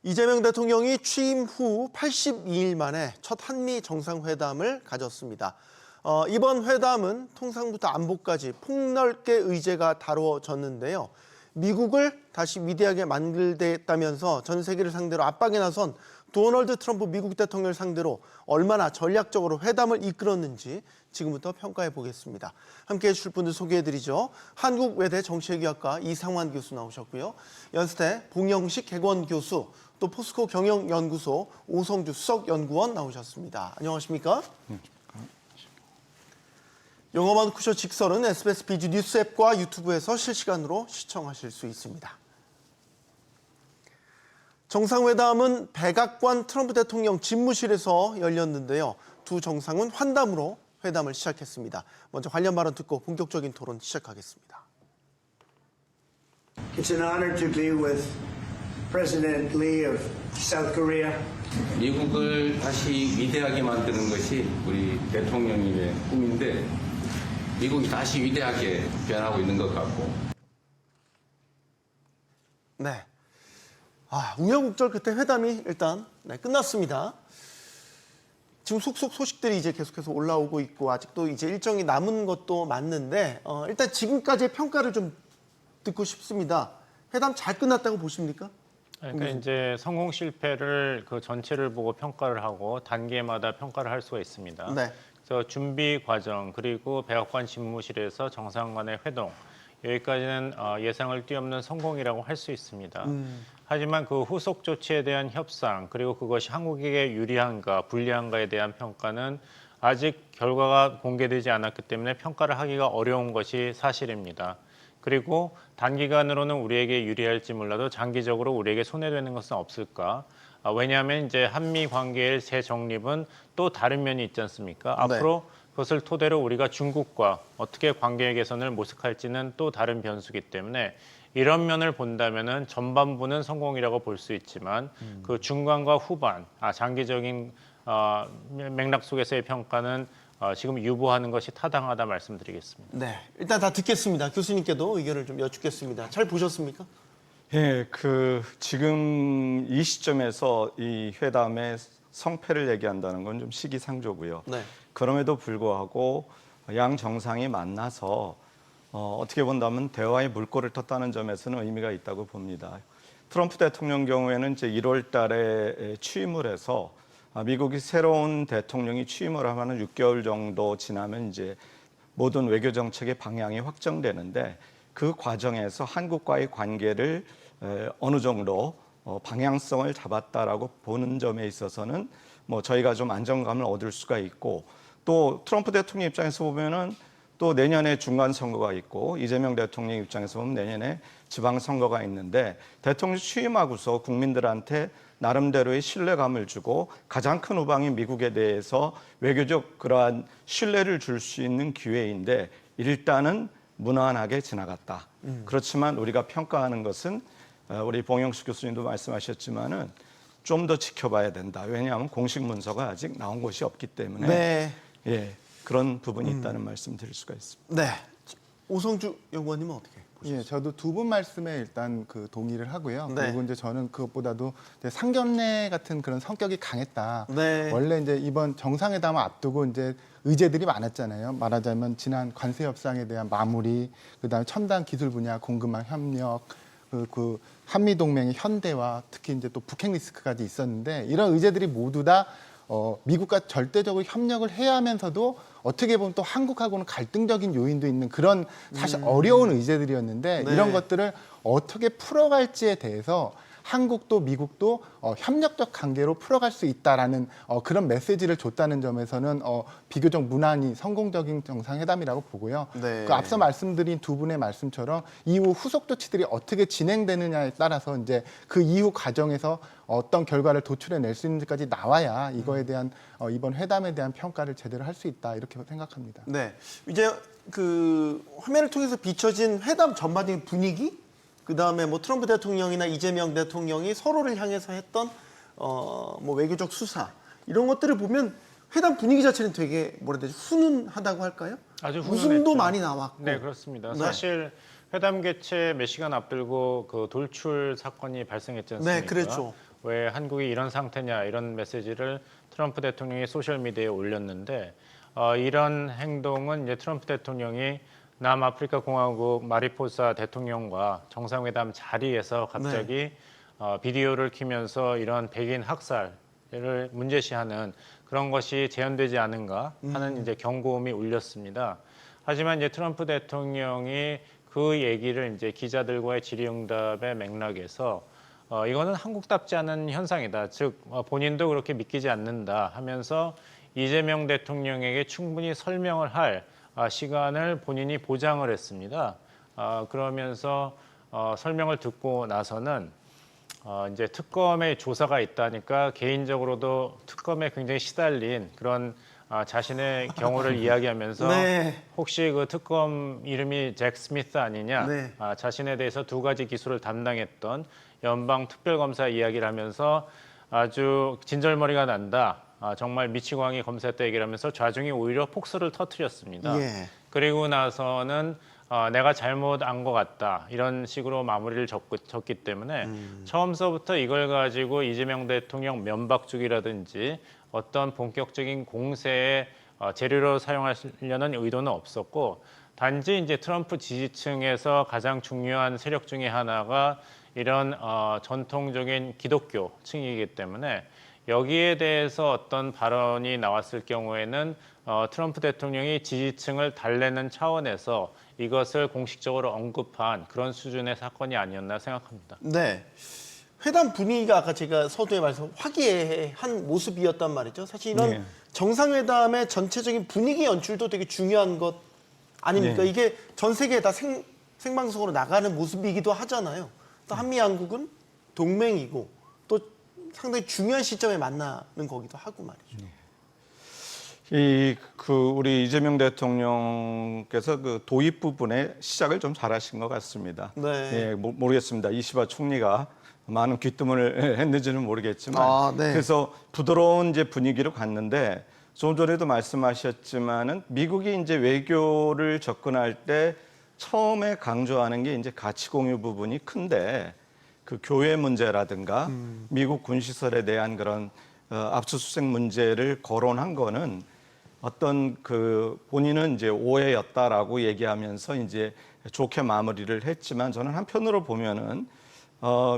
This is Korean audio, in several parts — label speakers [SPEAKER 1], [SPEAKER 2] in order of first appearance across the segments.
[SPEAKER 1] 이재명 대통령이 취임 후 82일 만에 첫 한미 정상회담을 가졌습니다. 이번 회담은 통상부터 안보까지 폭넓게 의제가 다루어졌는데요. 미국을 다시 위대하게 만들겠다면서 전 세계를 상대로 압박에 나선 도널드 트럼프 미국 대통령을 상대로 얼마나 전략적으로 회담을 이끌었는지 지금부터 평가해 보겠습니다. 함께해 주실 분들 소개해드리죠. 한국외대 정치외교학과 이상환 교수 나오셨고요. 연세대 봉영식 객원 교수, 또 포스코 경영연구소 오성주 수석연구원 나오셨습니다. 안녕하십니까? 영어만 쿠셔 직설은 SBS 비즈 뉴스 앱과 유튜브에서 실시간으로 시청하실 수 있습니다. 정상회담은 백악관 트럼프 대통령 집무실에서 열렸는데요. 두 정상은 환담으로 회담을 시작했습니다. 먼저 관련 발언 듣고 본격적인 토론 시작하겠습니다.
[SPEAKER 2] It's an honor to be with President Lee of South Korea.
[SPEAKER 3] 미국을 다시 위대하게 만드는 것이 우리 대통령님의 꿈인데 미국이 다시 위대하게 변하고 있는 것 같고.
[SPEAKER 1] 네. 우여곡절 끝에 회담이 일단 끝났습니다. 지금 속속 소식들이 이제 계속해서 올라오고 있고 아직도 이제 일정이 남은 것도 맞는데 일단 지금까지의 평가를 좀 듣고 싶습니다. 회담 잘 끝났다고 보십니까?
[SPEAKER 4] 그러니까 이제 성공 실패를 그 전체를 보고 평가를 하고 단계마다 평가를 할 수가 있습니다.
[SPEAKER 1] 네.
[SPEAKER 4] 그래서 준비 과정 그리고 백악관 집무실에서 정상 간의 회동 여기까지는 예상을 뛰어넘는 성공이라고 할 수 있습니다. 하지만 그 후속 조치에 대한 협상 그리고 그것이 한국에게 유리한가 불리한가에 대한 평가는 아직 결과가 공개되지 않았기 때문에 평가를 하기가 어려운 것이 사실입니다. 그리고 단기간으로는 우리에게 유리할지 몰라도 장기적으로 우리에게 손해되는 것은 없을까? 왜냐하면 이제 한미 관계의 재정립은 또 다른 면이 있지 않습니까?
[SPEAKER 1] 네.
[SPEAKER 4] 앞으로 그것을 토대로 우리가 중국과 어떻게 관계 개선을 모색할지는 또 다른 변수이기 때문에 이런 면을 본다면은 전반부는 성공이라고 볼 수 있지만 그 중간과 후반, 장기적인 맥락 속에서의 평가는 지금 유보하는 것이 타당하다 말씀드리겠습니다.
[SPEAKER 1] 네, 일단 다 듣겠습니다. 교수님께도 의견을 좀 여쭙겠습니다. 잘 보셨습니까?
[SPEAKER 5] 예, 지금 이 시점에서 이 회담의 성패를 얘기한다는 건 좀 시기상조고요.
[SPEAKER 1] 네.
[SPEAKER 5] 그럼에도 불구하고 양 정상이 만나서 어떻게 본다면 대화의 물꼬를 텄다는 점에서는 의미가 있다고 봅니다. 트럼프 대통령 경우에는 이제 1월 달에 취임을 해서 미국이 새로운 대통령이 취임을 하면 6개월 정도 지나면 이제 모든 외교 정책의 방향이 확정되는데 그 과정에서 한국과의 관계를 어느 정도 방향성을 잡았다라고 보는 점에 있어서는 뭐 저희가 좀 안정감을 얻을 수가 있고 또 트럼프 대통령 입장에서 보면은 또 내년에 중간 선거가 있고 이재명 대통령 입장에서 보면 내년에 지방 선거가 있는데 대통령 취임하고서 국민들한테 나름대로의 신뢰감을 주고 가장 큰 우방인 미국에 대해서 외교적 그러한 신뢰를 줄 수 있는 기회인데 일단은 무난하게 지나갔다. 그렇지만 우리가 평가하는 것은 우리 봉영식 교수님도 말씀하셨지만은 좀 더 지켜봐야 된다. 왜냐하면 공식 문서가 아직 나온 것이 없기 때문에
[SPEAKER 1] 네.
[SPEAKER 5] 예, 그런 부분이 있다는 말씀 드릴 수가 있습니다.
[SPEAKER 1] 네. 오성주 연구원님은 어떻게 보셨어요?
[SPEAKER 6] 예, 저도 두 분 말씀에 일단 동의를 하고요.
[SPEAKER 1] 네.
[SPEAKER 6] 그리고 이제 저는 그것보다도 이제 상견례 같은 그런 성격이 강했다.
[SPEAKER 1] 네.
[SPEAKER 6] 원래 이제 이번 정상회담을 앞두고 이제 의제들이 많았잖아요. 말하자면 지난 관세 협상에 대한 마무리, 그다음에 첨단 기술 분야 공급망 협력, 그 한미 동맹의 현대화, 특히 이제 또 북핵 리스크까지 있었는데 이런 의제들이 모두 다 미국과 절대적으로 협력을 해야 하면서도 어떻게 보면 또 한국하고는 갈등적인 요인도 있는 그런 사실 어려운 의제들이었는데
[SPEAKER 1] 네.
[SPEAKER 6] 이런 것들을 어떻게 풀어갈지에 대해서 한국도 미국도 협력적 관계로 풀어갈 수 있다라는 그런 메시지를 줬다는 점에서는 비교적 무난히 성공적인 정상회담이라고 보고요.
[SPEAKER 1] 네.
[SPEAKER 6] 그 앞서 말씀드린 두 분의 말씀처럼 이후 후속 조치들이 어떻게 진행되느냐에 따라서 이제 그 이후 과정에서 어떤 결과를 도출해낼 수 있는지까지 나와야 이거에 대한 이번 회담에 대한 평가를 제대로 할 수 있다 이렇게 생각합니다.
[SPEAKER 1] 네. 이제 그 화면을 통해서 비춰진 회담 전반적인 분위기, 그 다음에 뭐 트럼프 대통령이나 이재명 대통령이 서로를 향해서 했던 뭐 외교적 수사 이런 것들을 보면 회담 분위기 자체는 되게 뭐라 해야 되지 훈훈하다고 할까요?
[SPEAKER 4] 아주
[SPEAKER 1] 웃음도
[SPEAKER 4] 훈훈했죠.
[SPEAKER 1] 많이 나왔고.
[SPEAKER 4] 네, 그렇습니다.
[SPEAKER 1] 네.
[SPEAKER 4] 사실 회담 개최 몇 시간 앞들고 그 돌출 사건이 발생했지 않습니까?
[SPEAKER 1] 네, 그랬죠.
[SPEAKER 4] 왜 한국이 이런 상태냐 이런 메시지를 트럼프 대통령이 소셜 미디어에 올렸는데 이런 행동은 이제 트럼프 대통령이 남아프리카 공화국 마리포사 대통령과 정상회담 자리에서 갑자기 비디오를 키면서 이런 백인 학살을 문제시하는 그런 것이 재현되지 않은가 하는 이제 경고음이 울렸습니다. 하지만 이제 트럼프 대통령이 그 얘기를 이제 기자들과의 질의응답의 맥락에서 이거는 한국답지 않은 현상이다. 즉 본인도 그렇게 믿기지 않는다 하면서 이재명 대통령에게 충분히 설명을 할 시간을 본인이 보장을 했습니다. 그러면서 설명을 듣고 나서는 이제 특검의 조사가 있다니까 개인적으로도 특검에 굉장히 시달린 그런 자신의 경우를 이야기하면서
[SPEAKER 1] 네.
[SPEAKER 4] 혹시 그 특검 이름이 잭 스미스 아니냐,
[SPEAKER 1] 네.
[SPEAKER 4] 자신에 대해서 2가지 기소를 담당했던 연방 특별검사 이야기를 하면서 아주 진절머리가 난다. 정말 미치광이 검사했다 얘기를 하면서 좌중이 오히려 폭소를 터뜨렸습니다.
[SPEAKER 1] 예.
[SPEAKER 4] 그리고 나서는 내가 잘못 안 것 같다 이런 식으로 마무리를 적기 때문에 처음서부터 이걸 가지고 이재명 대통령 면박주기라든지 어떤 본격적인 공세의 재료로 사용하려는 의도는 없었고 단지 이제 트럼프 지지층에서 가장 중요한 세력 중에 하나가 이런 전통적인 기독교층이기 때문에 여기에 대해서 어떤 발언이 나왔을 경우에는 트럼프 대통령이 지지층을 달래는 차원에서 이것을 공식적으로 언급한 그런 수준의 사건이 아니었나 생각합니다.
[SPEAKER 1] 네. 회담 분위기가 아까 제가 서두에 말씀 화기애애한 모습이었단 말이죠. 사실 이런
[SPEAKER 5] 네.
[SPEAKER 1] 정상회담의 전체적인 분위기 연출도 되게 중요한 것 아닙니까?
[SPEAKER 5] 네.
[SPEAKER 1] 이게 전 세계에 다 생방송으로 나가는 모습이기도 하잖아요. 또 한미 양국은 동맹이고 또 상당히 중요한 시점에 만나는 거기도 하고 말이죠.
[SPEAKER 5] 우리 이재명 대통령께서 그 도입 부분에 시작을 좀 잘하신 것 같습니다.
[SPEAKER 1] 네.
[SPEAKER 5] 예, 모르겠습니다. 이시바 총리가 많은 귀뜸을 했는지는 모르겠지만,
[SPEAKER 1] 네.
[SPEAKER 5] 그래서 부드러운 이제 분위기로 갔는데 좀 전에도 말씀하셨지만은 미국이 이제 외교를 접근할 때 처음에 강조하는 게 이제 가치 공유 부분이 큰데 그 교회 문제라든가 미국 군시설에 대한 그런 압수수색 문제를 거론한 거는 어떤 그 본인은 이제 오해였다라고 얘기하면서 이제 좋게 마무리를 했지만 저는 한편으로 보면은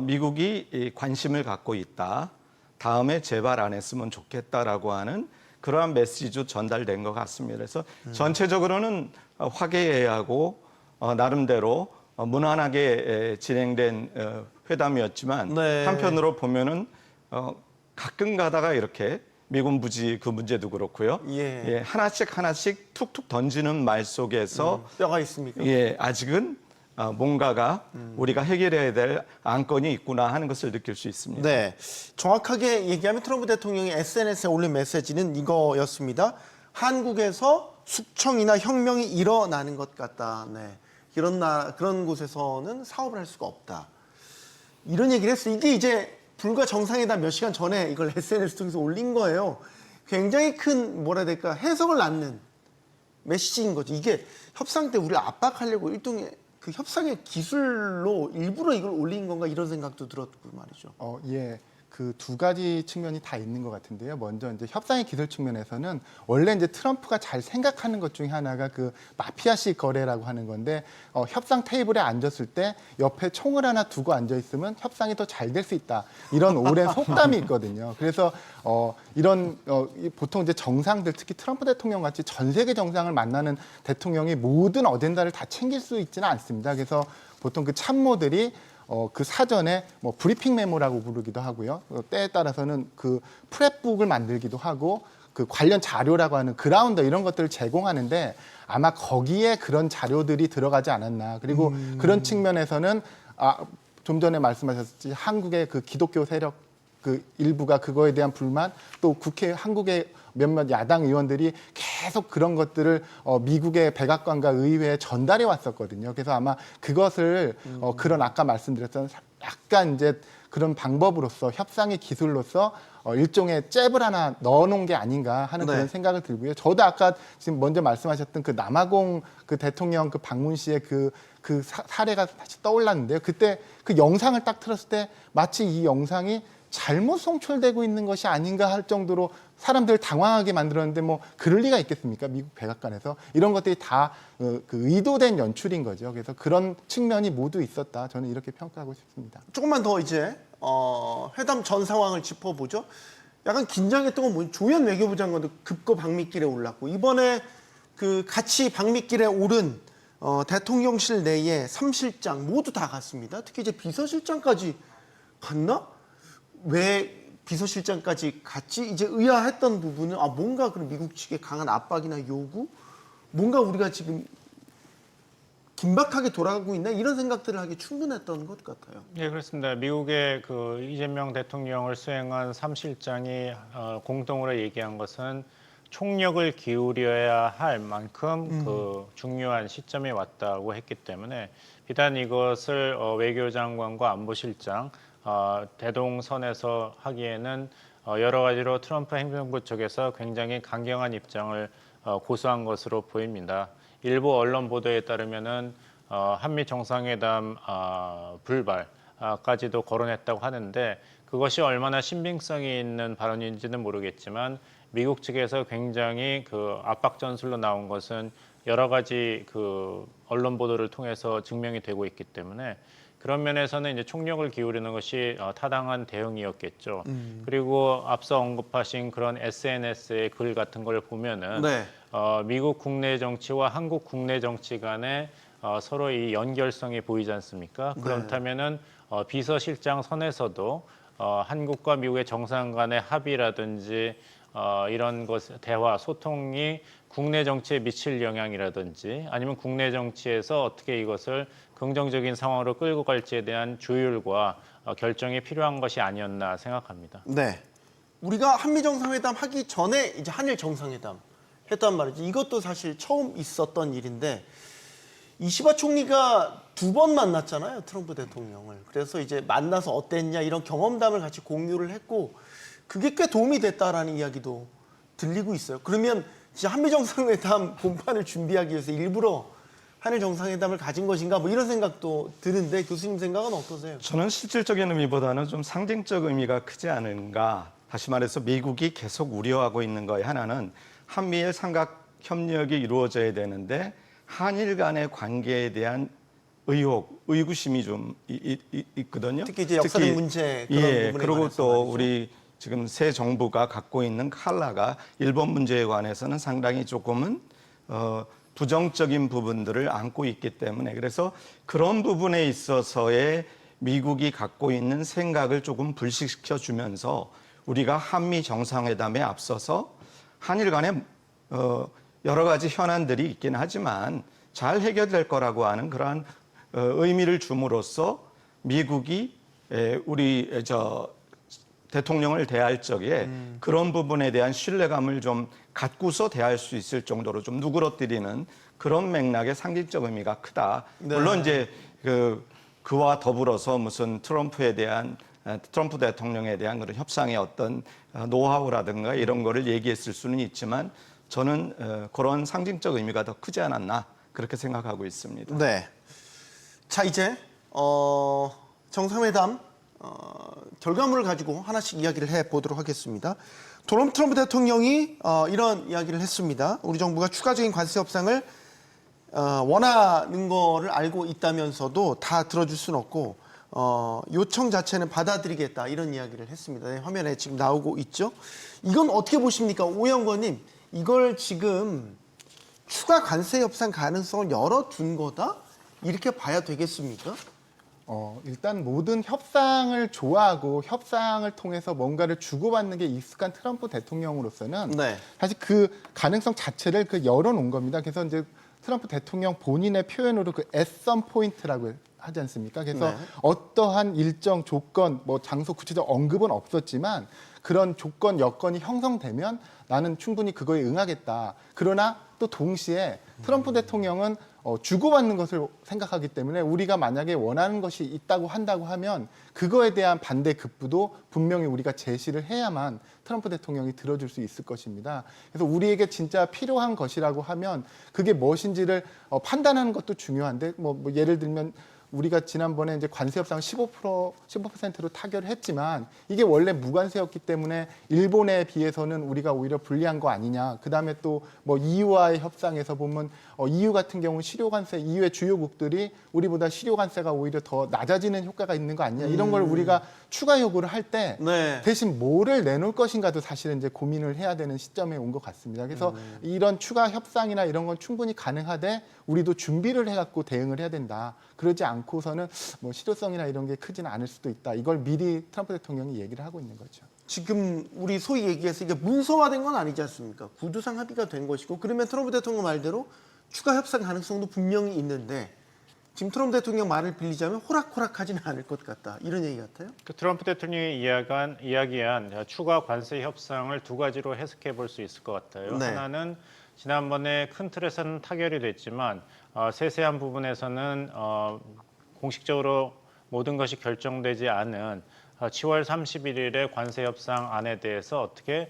[SPEAKER 5] 미국이 관심을 갖고 있다. 다음에 제발 안 했으면 좋겠다라고 하는 그러한 메시지도 전달된 것 같습니다. 그래서 전체적으로는 화기애애하고 나름대로 무난하게 진행된 회담이었지만
[SPEAKER 1] 네.
[SPEAKER 5] 한편으로 보면은 가끔 가다가 이렇게 미군 부지 그 문제도 그렇고요.
[SPEAKER 1] 예.
[SPEAKER 5] 하나씩 툭툭 던지는 말 속에서
[SPEAKER 1] 뼈가 있습니까?
[SPEAKER 5] 아직은 뭔가가 우리가 해결해야 될 안건이 있구나 하는 것을 느낄 수 있습니다.
[SPEAKER 1] 네, 정확하게 얘기하면 트럼프 대통령이 SNS에 올린 메시지는 이거였습니다. 한국에서 숙청이나 혁명이 일어나는 것 같다. 네, 그런 곳에서는 사업을 할 수가 없다. 이런 얘기를 했어요. 이게 이제 불과 정상회담 몇 시간 전에 이걸 SNS 통해서 올린 거예요. 굉장히 큰 뭐라 해야 될까 해석을 낳는 메시지인 거죠. 이게 협상 때 우리를 압박하려고 일종의 그 협상의 기술로 일부러 이걸 올린 건가 이런 생각도 들었고 말이죠.
[SPEAKER 6] 예. 그 2가지 측면이 다 있는 것 같은데요. 먼저 이제 협상의 기술 측면에서는 원래 이제 트럼프가 잘 생각하는 것 중에 하나가 그 마피아식 거래라고 하는 건데 협상 테이블에 앉았을 때 옆에 총을 하나 두고 앉아 있으면 협상이 더 잘 될 수 있다. 이런 오랜 속담이 있거든요. 그래서 보통 이제 정상들 특히 트럼프 대통령 같이 전 세계 정상을 만나는 대통령이 모든 어젠다를 다 챙길 수 있지는 않습니다. 그래서 보통 그 참모들이 그 사전에 뭐 브리핑 메모라고 부르기도 하고요. 때에 따라서는 그 프랩북을 만들기도 하고 그 관련 자료라고 하는 그라운더 이런 것들을 제공하는데 아마 거기에 그런 자료들이 들어가지 않았나. 그리고 그런 측면에서는 좀 전에 말씀하셨듯이 한국의 그 기독교 세력 그 일부가 그거에 대한 불만 또 한국의 몇몇 야당 의원들이 계속 그런 것들을 미국의 백악관과 의회에 전달해 왔었거든요. 그래서 아마 그것을 그런 아까 말씀드렸던 약간 이제 그런 방법으로서 협상의 기술로서 일종의 잽을 하나 넣어놓은 게 아닌가 하는
[SPEAKER 1] 네.
[SPEAKER 6] 그런 생각을 들고요. 저도 아까 지금 먼저 말씀하셨던 그 남아공 그 대통령 그 방문 시의 그 사례가 다시 떠올랐는데요. 그때 그 영상을 딱 틀었을 때 마치 이 영상이 잘못 송출되고 있는 것이 아닌가 할 정도로 사람들을 당황하게 만들었는데 뭐 그럴 리가 있겠습니까? 미국 백악관에서 이런 것들이 다 그 의도된 연출인 거죠. 그래서 그런 측면이 모두 있었다. 저는 이렇게 평가하고 싶습니다.
[SPEAKER 1] 조금만 더 이제 회담 전 상황을 짚어보죠. 약간 긴장했던 건 뭐지? 조현 외교부 장관도 급거 방미길에 올랐고 이번에 그 같이 방미길에 오른 대통령실 내에 3실장 모두 다 갔습니다. 특히 이제 비서실장까지 갔나? 왜 비서실장까지 갔지? 이제 의아했던 부분은 뭔가 그런 미국 측의 강한 압박이나 요구, 뭔가 우리가 지금 긴박하게 돌아가고 있나 이런 생각들을 하기 충분했던 것 같아요.
[SPEAKER 4] 네, 그렇습니다. 미국의 그 이재명 대통령을 수행한 3실장이 공동으로 얘기한 것은 총력을 기울여야 할 만큼 그 중요한 시점에 왔다고 했기 때문에 비단 이것을 외교장관과 안보실장 대동선에서 하기에는 여러 가지로 트럼프 행정부 쪽에서 굉장히 강경한 입장을 고수한 것으로 보입니다. 일부 언론 보도에 따르면은 한미 정상회담 불발까지도 거론했다고 하는데 그것이 얼마나 신빙성이 있는 발언인지는 모르겠지만 미국 측에서 굉장히 그 압박 전술로 나온 것은 여러 가지 그 언론 보도를 통해서 증명이 되고 있기 때문에 그런 면에서는 이제 총력을 기울이는 것이 타당한 대응이었겠죠. 그리고 앞서 언급하신 그런 SNS의 글 같은 걸 보면은
[SPEAKER 1] 네.
[SPEAKER 4] 미국 국내 정치와 한국 국내 정치 간에 서로 이 연결성이 보이지 않습니까? 그렇다면은 비서실장 선에서도 한국과 미국의 정상 간의 합의라든지 이런 것 대화 소통이 국내 정치에 미칠 영향이라든지 아니면 국내 정치에서 어떻게 이것을 긍정적인 상황으로 끌고 갈지에 대한 조율과 결정이 필요한 것이 아니었나 생각합니다.
[SPEAKER 1] 네. 우리가 한미 정상회담 하기 전에 이제 한일 정상회담 했단 말이죠. 이것도 사실 처음 있었던 일인데 이시바 총리가 2번 만났잖아요. 트럼프 대통령을. 그래서 이제 만나서 어땠냐 이런 경험담을 같이 공유를 했고 그게 꽤 도움이 됐다라는 이야기도 들리고 있어요. 그러면 진짜 한미 정상회담 본판을 준비하기 위해서 일부러 한일 정상회담을 가진 것인가 뭐 이런 생각도 드는데 교수님 생각은 어떠세요?
[SPEAKER 5] 저는 실질적인 의미보다는 좀 상징적 의미가 크지 않은가. 다시 말해서 미국이 계속 우려하고 있는 거에 하나는 한미일 삼각 협력이 이루어져야 되는데 한일 간의 관계에 대한 의구심이 좀 있거든요.
[SPEAKER 1] 특히 이제 역사적 문제 그런 부분에
[SPEAKER 5] 그리고
[SPEAKER 1] 관해서
[SPEAKER 5] 또
[SPEAKER 1] 말이죠.
[SPEAKER 5] 우리 지금 새 정부가 갖고 있는 칼라가 일본 문제에 관해서는 상당히 조금은 부정적인 부분들을 안고 있기 때문에 그래서 그런 부분에 있어서의 미국이 갖고 있는 생각을 조금 불식시켜 주면서 우리가 한미 정상회담에 앞서서 한일 간에 여러 가지 현안들이 있긴 하지만 잘 해결될 거라고 하는 그러한 의미를 줌으로써 미국이 우리 대통령을 대할 적에 그런 부분에 대한 신뢰감을 좀 갖고서 대할 수 있을 정도로 좀 누그러뜨리는 그런 맥락의 상징적 의미가 크다.
[SPEAKER 1] 네.
[SPEAKER 5] 물론 이제 그와 더불어서 무슨 트럼프 대통령에 대한 그런 협상의 어떤 노하우라든가 이런 거를 얘기했을 수는 있지만 저는 그런 상징적 의미가 더 크지 않았나 그렇게 생각하고 있습니다.
[SPEAKER 1] 네. 자 이제 정상회담 결과물을 가지고 하나씩 이야기를 해보도록 하겠습니다. 도널드 트럼프 대통령이 이런 이야기를 했습니다. 우리 정부가 추가적인 관세 협상을 원하는 거를 알고 있다면서도 다 들어줄 수는 없고 요청 자체는 받아들이겠다 이런 이야기를 했습니다. 네, 화면에 지금 나오고 있죠. 이건 어떻게 보십니까? 오영건님 이걸 지금 추가 관세 협상 가능성을 열어둔 거다? 이렇게 봐야 되겠습니까?
[SPEAKER 6] 일단 모든 협상을 좋아하고 협상을 통해서 뭔가를 주고받는 게 익숙한 트럼프 대통령으로서는
[SPEAKER 1] 네.
[SPEAKER 6] 사실 그 가능성 자체를 열어놓은 겁니다. 그래서 이제 트럼프 대통령 본인의 표현으로 그 애썸 포인트라고 하지 않습니까? 그래서
[SPEAKER 1] 네.
[SPEAKER 6] 어떠한 일정 조건, 뭐 장소 구체적 언급은 없었지만 그런 조건 여건이 형성되면 나는 충분히 그거에 응하겠다. 그러나 또 동시에 트럼프 대통령은 주고받는 것을 생각하기 때문에 우리가 만약에 원하는 것이 있다고 한다고 하면 그거에 대한 반대 급부도 분명히 우리가 제시를 해야만 트럼프 대통령이 들어줄 수 있을 것입니다. 그래서 우리에게 진짜 필요한 것이라고 하면 그게 무엇인지를 판단하는 것도 중요한데 뭐 예를 들면 우리가 지난번에 이제 관세 협상 15%로 타결을 했지만 이게 원래 무관세였기 때문에 일본에 비해서는 우리가 오히려 불리한 거 아니냐. 그다음에 또 뭐 EU와의 협상에서 보면 EU 같은 경우 실효관세, EU의 주요국들이 우리보다 실효관세가 오히려 더 낮아지는 효과가 있는 거 아니냐. 이런 걸 우리가 추가 요구를 할 때
[SPEAKER 1] 네.
[SPEAKER 6] 대신 뭐를 내놓을 것인가도 사실은 이제 고민을 해야 되는 시점에 온 것 같습니다. 그래서 이런 추가 협상이나 이런 건 충분히 가능하되 우리도 준비를 해갖고 대응을 해야 된다. 그러지 않고서는 뭐 실효성이나 이런 게 크지는 않을 수도 있다. 이걸 미리 트럼프 대통령이 얘기를 하고 있는 거죠.
[SPEAKER 1] 지금 우리 소위 얘기해서 이게 문서화된 건 아니지 않습니까? 구두상 합의가 된 것이고 그러면 트럼프 대통령 말대로 추가 협상 가능성도 분명히 있는데 지금 트럼프 대통령 말을 빌리자면 호락호락하지는 않을 것 같다. 이런 얘기 같아요?
[SPEAKER 4] 그 트럼프 대통령이 이야기한 추가 관세 협상을 두 가지로 해석해 볼 수 있을 것 같아요.
[SPEAKER 1] 네.
[SPEAKER 4] 하나는 지난번에 큰 틀에서는 타결이 됐지만 세세한 부분에서는 공식적으로 모든 것이 결정되지 않은 10월 31일의 관세 협상안에 대해서 어떻게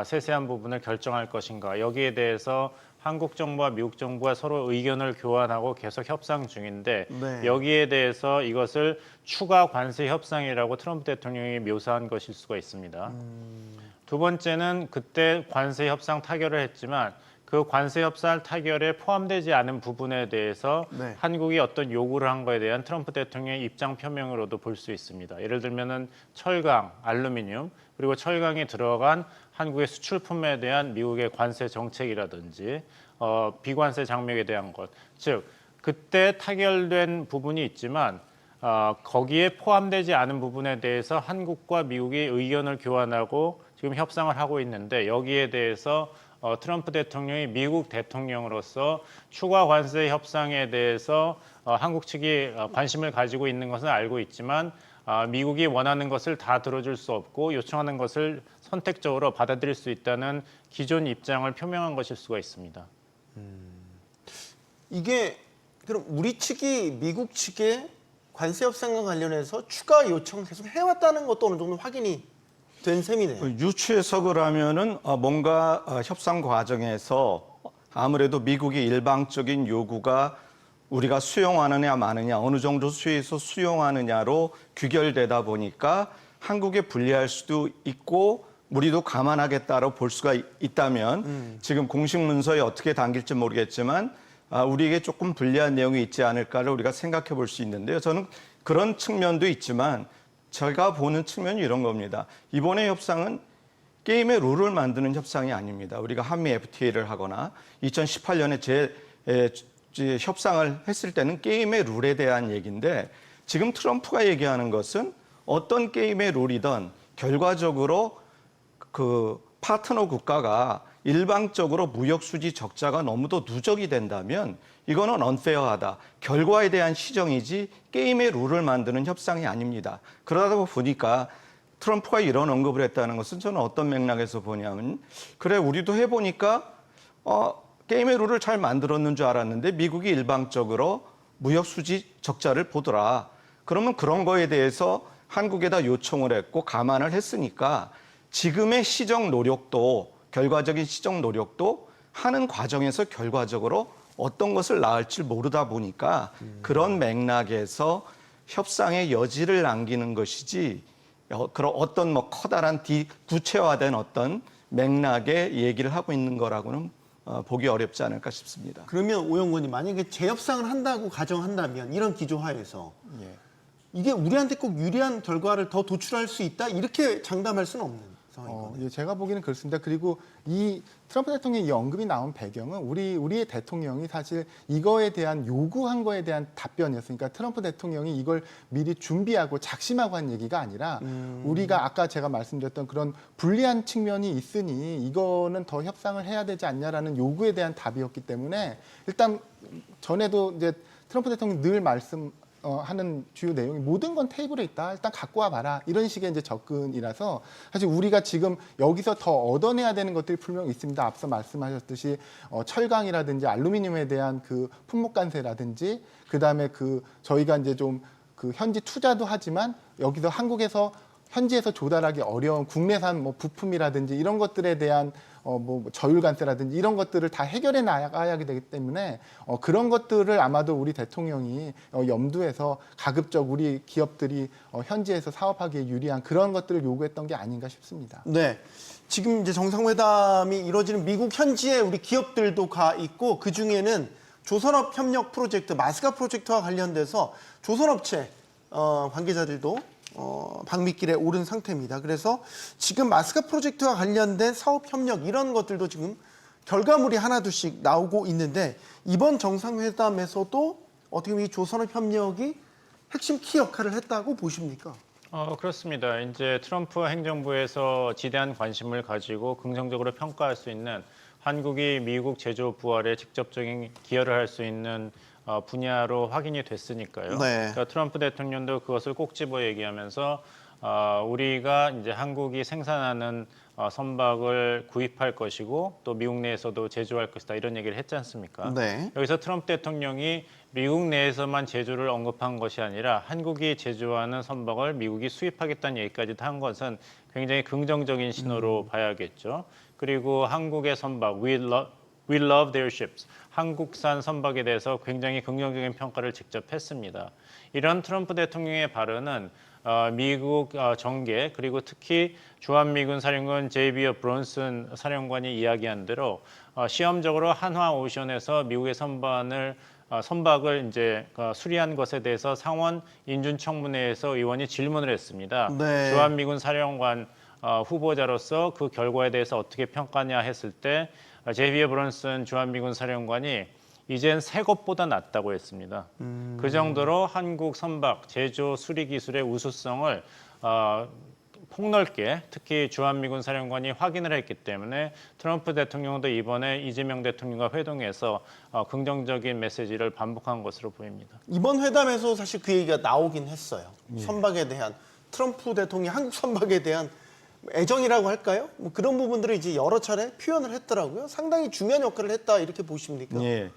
[SPEAKER 4] 세세한 부분을 결정할 것인가. 여기에 대해서 한국 정부와 미국 정부가 서로 의견을 교환하고 계속 협상 중인데
[SPEAKER 1] 네.
[SPEAKER 4] 여기에 대해서 이것을 추가 관세 협상이라고 트럼프 대통령이 묘사한 것일 수가 있습니다. 두 번째는 그때 관세 협상 타결을 했지만 그 관세 협상 타결에 포함되지 않은 부분에 대해서
[SPEAKER 1] 네.
[SPEAKER 4] 한국이 어떤 요구를 한 거에 대한 트럼프 대통령의 입장 표명으로도 볼 수 있습니다. 예를 들면은 철강, 알루미늄 그리고 철강이 들어간 한국의 수출품에 대한 미국의 관세 정책이라든지 비관세 장벽에 대한 것, 즉 그때 타결된 부분이 있지만 거기에 포함되지 않은 부분에 대해서 한국과 미국이 의견을 교환하고 지금 협상을 하고 있는데 여기에 대해서 트럼프 대통령이 미국 대통령으로서 추가 관세 협상에 대해서 한국 측이 관심을 가지고 있는 것은 알고 있지만 미국이 원하는 것을 다 들어줄 수 없고 요청하는 것을 선택적으로 받아들일 수 있다는 기존 입장을 표명한 것일 수가 있습니다.
[SPEAKER 1] 이게 그럼 우리 측이 미국 측에 관세 협상과 관련해서 추가 요청 계속 해왔다는 것도 어느 정도 확인이 된 셈이네요.
[SPEAKER 5] 유추 해석을 하면은 뭔가 협상 과정에서 아무래도 미국의 일방적인 요구가 우리가 수용하느냐 마느냐 어느 정도 수위에서 수용하느냐로 귀결되다 보니까 한국에 불리할 수도 있고 우리도 감안하겠다고 볼 수가 있다면 지금 공식 문서에 어떻게 담길지 모르겠지만 우리에게 조금 불리한 내용이 있지 않을까를 우리가 생각해 볼 수 있는데요. 저는 그런 측면도 있지만 제가 보는 측면이 이런 겁니다. 이번의 협상은 게임의 룰을 만드는 협상이 아닙니다. 우리가 한미 FTA를 하거나 2018년에 협상을 했을 때는 게임의 룰에 대한 얘기인데 지금 트럼프가 얘기하는 것은 어떤 게임의 룰이든 결과적으로 그 파트너 국가가 일방적으로 무역 수지 적자가 너무도 누적이 된다면 이거는 unfair하다. 결과에 대한 시정이지 게임의 룰을 만드는 협상이 아닙니다. 그러다 보니까 트럼프가 이런 언급을 했다는 것은 저는 어떤 맥락에서 보냐면 그래 우리도 해보니까 게임의 룰을 잘 만들었는 줄 알았는데 미국이 일방적으로 무역 수지 적자를 보더라. 그러면 그런 거에 대해서 한국에다 요청을 했고 감안을 했으니까 지금의 시정 노력도 결과적인 시정 노력도 하는 과정에서 결과적으로 어떤 것을 낳을지 모르다 보니까 그런 맥락에서 협상의 여지를 남기는 것이지 그런 어떤 뭐 커다란 구체화된 어떤 맥락의 얘기를 하고 있는 거라고는 보기 어렵지 않을까 싶습니다.
[SPEAKER 1] 그러면 오영권님 만약에 재협상을 한다고 가정한다면 이런 기조하에서 이게 우리한테 꼭 유리한 결과를 더 도출할 수 있다 이렇게 장담할 수는 없는 상황이거든요.
[SPEAKER 6] 예, 제가 보기에는 그렇습니다. 그리고 이 트럼프 대통령의 이 언급이 나온 배경은 우리의 대통령이 사실 이거에 대한 요구한 거에 대한 답변이었으니까 트럼프 대통령이 이걸 미리 준비하고 작심하고 한 얘기가 아니라 우리가 아까 제가 말씀드렸던 그런 불리한 측면이 있으니 이거는 더 협상을 해야 되지 않냐라는 요구에 대한 답이었기 때문에 일단 전에도 이제 트럼프 대통령이 늘 하는 주요 내용이 모든 건 테이블에 있다. 일단 갖고 와봐라. 이런 식의 이제 접근이라서 사실 우리가 지금 여기서 더 얻어내야 되는 것들이 분명히 있습니다. 앞서 말씀하셨듯이 철강이라든지 알루미늄에 대한 그 품목관세라든지 그다음에 저희가 이제 좀 현지 투자도 하지만 여기서 한국에서 현지에서 조달하기 어려운 국내산 뭐 부품이라든지 이런 것들에 대한 뭐 저율관세라든지 이런 것들을 다 해결해 나가야 되기 때문에 그런 것들을 아마도 우리 대통령이 염두에서 가급적 우리 기업들이 현지에서 사업하기에 유리한 그런 것들을 요구했던 게 아닌가 싶습니다.
[SPEAKER 1] 네. 지금 이제 정상회담이 이루어지는 미국 현지에 우리 기업들도 가 있고 그 중에는 조선업 협력 프로젝트, 마스카 프로젝트와 관련돼서 조선업체 관계자들도 방미길에 오른 상태입니다. 그래서 지금 마스카 프로젝트와 관련된 사업 협력 이런 것들도 지금 결과물이 하나둘씩 나오고 있는데 이번 정상회담에서도 어떻게 보면 이 조선업 협력이 핵심 키 역할을 했다고 보십니까?
[SPEAKER 4] 그렇습니다. 이제 트럼프 행정부에서 지대한 관심을 가지고 긍정적으로 평가할 수 있는 한국이 미국 제조 부활에 직접적인 기여를 할 수 있는 분야로 확인이 됐으니까요.
[SPEAKER 1] 네.
[SPEAKER 4] 그러니까 트럼프 대통령도 그것을 꼭 집어 얘기하면서 우리가 이제 한국이 생산하는 선박을 구입할 것이고 또 미국 내에서도 제조할 것이다 이런 얘기를 했지 않습니까?
[SPEAKER 1] 네.
[SPEAKER 4] 여기서 트럼프 대통령이 미국 내에서만 제조를 언급한 것이 아니라 한국이 제조하는 선박을 미국이 수입하겠다는 얘기까지도 한 것은 굉장히 긍정적인 신호로 봐야겠죠. 그리고 한국의 선박, we love their ships. 한국산 선박에 대해서 굉장히 긍정적인 평가를 직접 했습니다. 이런 트럼프 대통령의 발언은 미국 정계 그리고 특히 주한미군 사령관 제이비어 브론슨 사령관이 이야기한 대로 시험적으로 한화 오션에서 미국의 선박을 이제 수리한 것에 대해서 상원 인준청문회에서 의원이 질문을 했습니다.
[SPEAKER 1] 네.
[SPEAKER 4] 주한미군 사령관 후보자로서 그 결과에 대해서 어떻게 평가냐 했을 때 제이비어 브론슨 주한미군 사령관이 이젠 새 것보다 낫다고 했습니다. 그 정도로 한국 선박 제조 수리 기술의 우수성을 폭넓게 특히 주한미군 사령관이 확인을 했기 때문에 트럼프 대통령도 이번에 이재명 대통령과 회동해서 긍정적인 메시지를 반복한 것으로 보입니다.
[SPEAKER 1] 이번 회담에서 사실 그 얘기가 나오긴 했어요. 선박에 대한 트럼프 대통령이 한국 선박에 대한 애정이라고 할까요? 뭐 그런 부분들을 이제 여러 차례 표현을 했더라고요. 상당히 중요한 역할을 했다 이렇게 보십니까?
[SPEAKER 5] 예.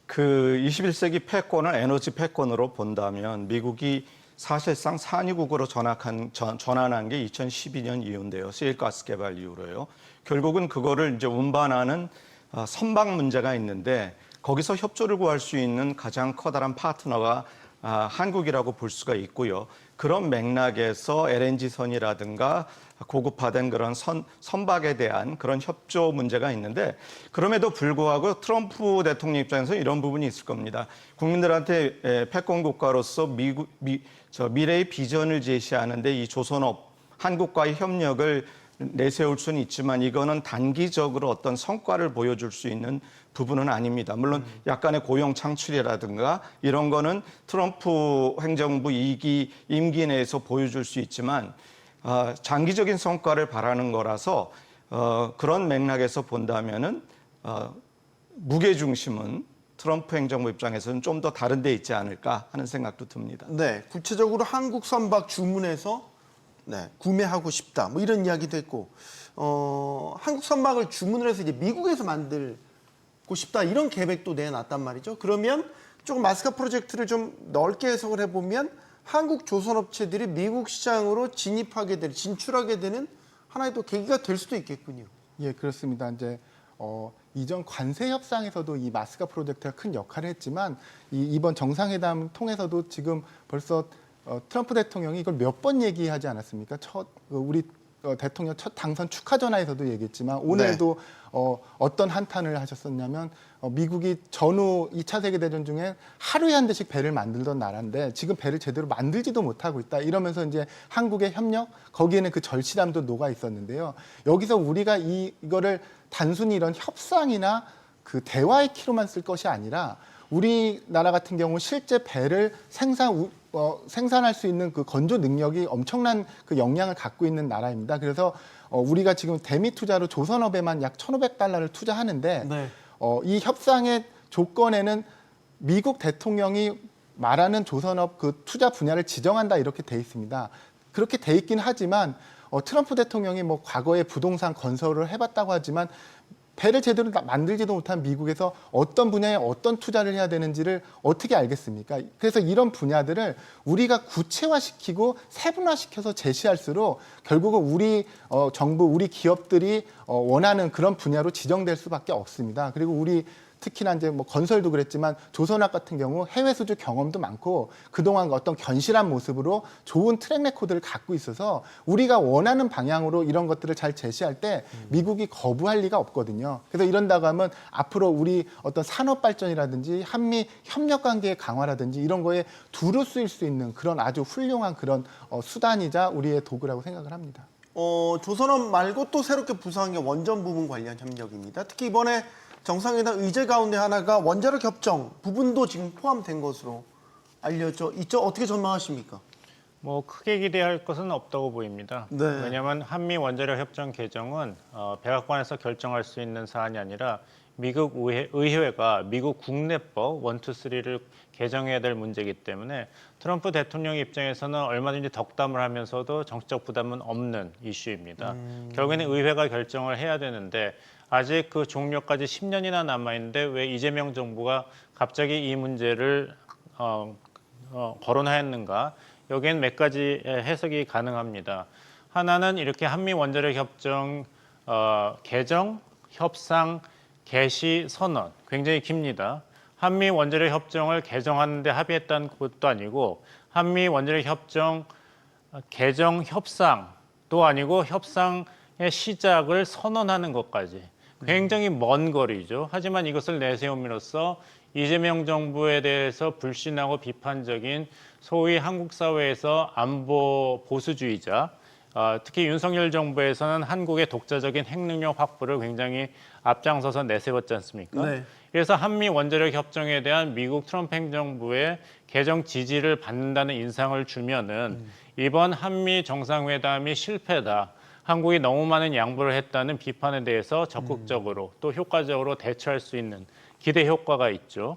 [SPEAKER 5] 그 21세기 패권을 에너지 패권으로 본다면 미국이 사실상 산유국으로 전환한 게 2012년 이후인데요. 시일가스 개발 이후로요. 결국은 그거를 이제 운반하는 선박 문제가 있는데 거기서 협조를 구할 수 있는 가장 커다란 파트너가 한국이라고 볼 수가 있고요. 그런 맥락에서 LNG선이라든가 고급화된 그런 선박에 대한 그런 협조 문제가 있는데 그럼에도 불구하고 트럼프 대통령 입장에서 이런 부분이 있을 겁니다. 국민들한테 패권 국가로서 미래의 비전을 제시하는데 이 조선업, 한국과의 협력을 내세울 수는 있지만 이거는 단기적으로 어떤 성과를 보여줄 수 있는 부분은 아닙니다. 물론 약간의 고용 창출이라든가 이런 거는 트럼프 행정부 임기 내에서 보여줄 수 있지만 장기적인 성과를 바라는 거라서 그런 맥락에서 본다면은 무게중심은 트럼프 행정부 입장에서는 좀 더 다른 데 있지 않을까 하는 생각도 듭니다.
[SPEAKER 1] 네, 구체적으로 한국 선박 주문해서 구매하고 싶다. 뭐 이런 이야기도 했고, 한국 선박을 주문을 해서 이제 미국에서 만들고 싶다 이런 계획도 내놨단 말이죠. 그러면 조금 마스카 프로젝트를 좀 넓게 해석을 해보면 한국 조선업체들이 미국 시장으로 진출하게 되는 하나의 또 계기가 될 수도 있겠군요.
[SPEAKER 6] 예, 그렇습니다. 이제 이전 관세 협상에서도 이 마스카 프로젝트가 큰 역할을 했지만 이번 정상회담 통해서도 지금 벌써 트럼프 대통령이 이걸 몇 번 얘기하지 않았습니까? 우리 대통령 첫 당선 축하 전화에서도 얘기했지만 오늘도 어떤 한탄을 하셨었냐면 미국이 전후 2차 세계대전 중에 하루에 한 대씩 배를 만들던 나라인데 지금 배를 제대로 만들지도 못하고 있다. 이러면서 이제 한국의 협력, 거기에는 그 절실함도 녹아 있었는데요. 여기서 우리가 이거를 단순히 이런 협상이나 그 대화의 키로만 쓸 것이 아니라 우리나라 같은 경우 실제 배를 생산할 수 있는 그 건조 능력이 엄청난 그 역량을 갖고 있는 나라입니다. 그래서 우리가 지금 대미 투자로 조선업에만 약 1,500달러를 투자하는데 이 협상의 조건에는 미국 대통령이 말하는 조선업 그 투자 분야를 지정한다 이렇게 돼 있습니다. 그렇게 돼 있긴 하지만 트럼프 대통령이 뭐 과거에 부동산 건설을 해봤다고 하지만 배를 제대로 만들지도 못한 미국에서 어떤 분야에 어떤 투자를 해야 되는지를 어떻게 알겠습니까? 그래서 이런 분야들을 우리가 구체화시키고 세분화시켜서 제시할수록 결국은 우리 정부, 우리 기업들이 원하는 그런 분야로 지정될 수밖에 없습니다. 그리고 우리 특히나 이제 뭐 건설도 그랬지만 조선업 같은 경우 해외 수주 경험도 많고 그동안 어떤 견실한 모습으로 좋은 트랙 레코드를 갖고 있어서 우리가 원하는 방향으로 이런 것들을 잘 제시할 때 미국이 거부할 리가 없거든요. 그래서 이런다고 하면 앞으로 우리 어떤 산업 발전이라든지 한미 협력 관계의 강화라든지 이런 거에 두루 쓰일 수 있는 그런 아주 훌륭한 그런 수단이자 우리의 도구라고 생각을 합니다.
[SPEAKER 1] 조선업 말고 또 새롭게 부상한 게 원전 부분 관련 협력입니다. 특히 이번에 정상회담 의제 가운데 하나가 원자력 협정 부분도 지금 포함된 것으로 알려져 있죠. 어떻게 전망하십니까?
[SPEAKER 4] 뭐 크게 기대할 것은 없다고 보입니다.
[SPEAKER 1] 네.
[SPEAKER 4] 왜냐하면 한미 원자력 협정 개정은 백악관에서 결정할 수 있는 사안이 아니라 미국 의회가 미국 국내법 1, 2, 3를 개정해야 될 문제이기 때문에 트럼프 대통령 입장에서는 얼마든지 덕담을 하면서도 정치적 부담은 없는 이슈입니다. 결국에는 의회가 결정을 해야 되는데 아직 그 종료까지 10년이나 남아있는데 왜 이재명 정부가 갑자기 이 문제를 거론하였는가? 여기엔 몇 가지 해석이 가능합니다. 하나는 이렇게 한미 원자력 협정 개정, 협상, 개시, 선언 굉장히 깁니다. 한미 원자력 협정을 개정하는데 합의했다는 것도 아니고 한미 원자력 협정 개정 협상도 아니고 협상의 시작을 선언하는 것까지 굉장히 먼 거리죠. 하지만 이것을 내세움으로써 이재명 정부에 대해서 불신하고 비판적인 소위 한국 사회에서 안보 보수주의자, 특히 윤석열 정부에서는 한국의 독자적인 핵능력 확보를 굉장히 앞장서서 내세웠지 않습니까?
[SPEAKER 1] 네.
[SPEAKER 4] 그래서 한미 원자력 협정에 대한 미국 트럼프 행정부의 개정 지지를 받는다는 인상을 주면은 이번 한미 정상회담이 실패다. 한국이 너무 많은 양보를 했다는 비판에 대해서 적극적으로 또 효과적으로 대처할 수 있는 기대 효과가 있죠.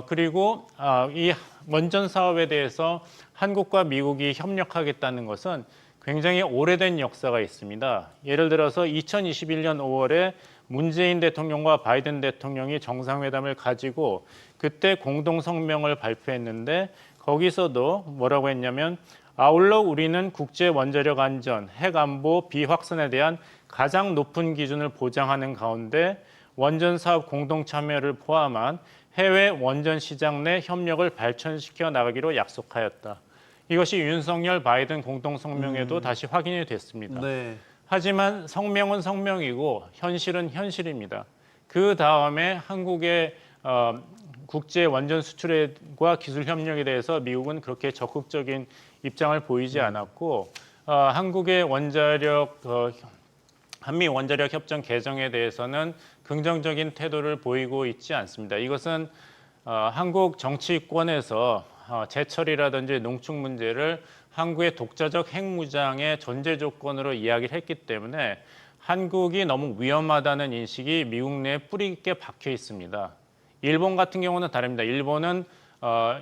[SPEAKER 4] 그리고 이 원전 사업에 대해서 한국과 미국이 협력하겠다는 것은 굉장히 오래된 역사가 있습니다. 예를 들어서 2021년 5월에 문재인 대통령과 바이든 대통령이 정상회담을 가지고 그때 공동 성명을 발표했는데 거기서도 뭐라고 했냐면 아울러 우리는 국제 원자력 안전, 핵 안보 비확산에 대한 가장 높은 기준을 보장하는 가운데 원전 사업 공동 참여를 포함한 해외 원전 시장 내 협력을 발전시켜 나가기로 약속하였다. 이것이 윤석열 바이든 공동 성명에도 다시 확인이 됐습니다.
[SPEAKER 1] 네.
[SPEAKER 4] 하지만 성명은 성명이고 현실은 현실입니다. 그 다음에 한국의 국제 원전 수출과 기술 협력에 대해서 미국은 그렇게 적극적인 입장을 보이지 않았고 한국의 원자력 한미 원자력 협정 개정에 대해서는 긍정적인 태도를 보이고 있지 않습니다. 이것은 한국 정치권에서 제철이라든지 농축 문제를 한국의 독자적 핵무장의 전제 조건으로 이야기를 했기 때문에 한국이 너무 위험하다는 인식이 미국 내에 뿌리 깊게 박혀 있습니다. 일본 같은 경우는 다릅니다. 일본은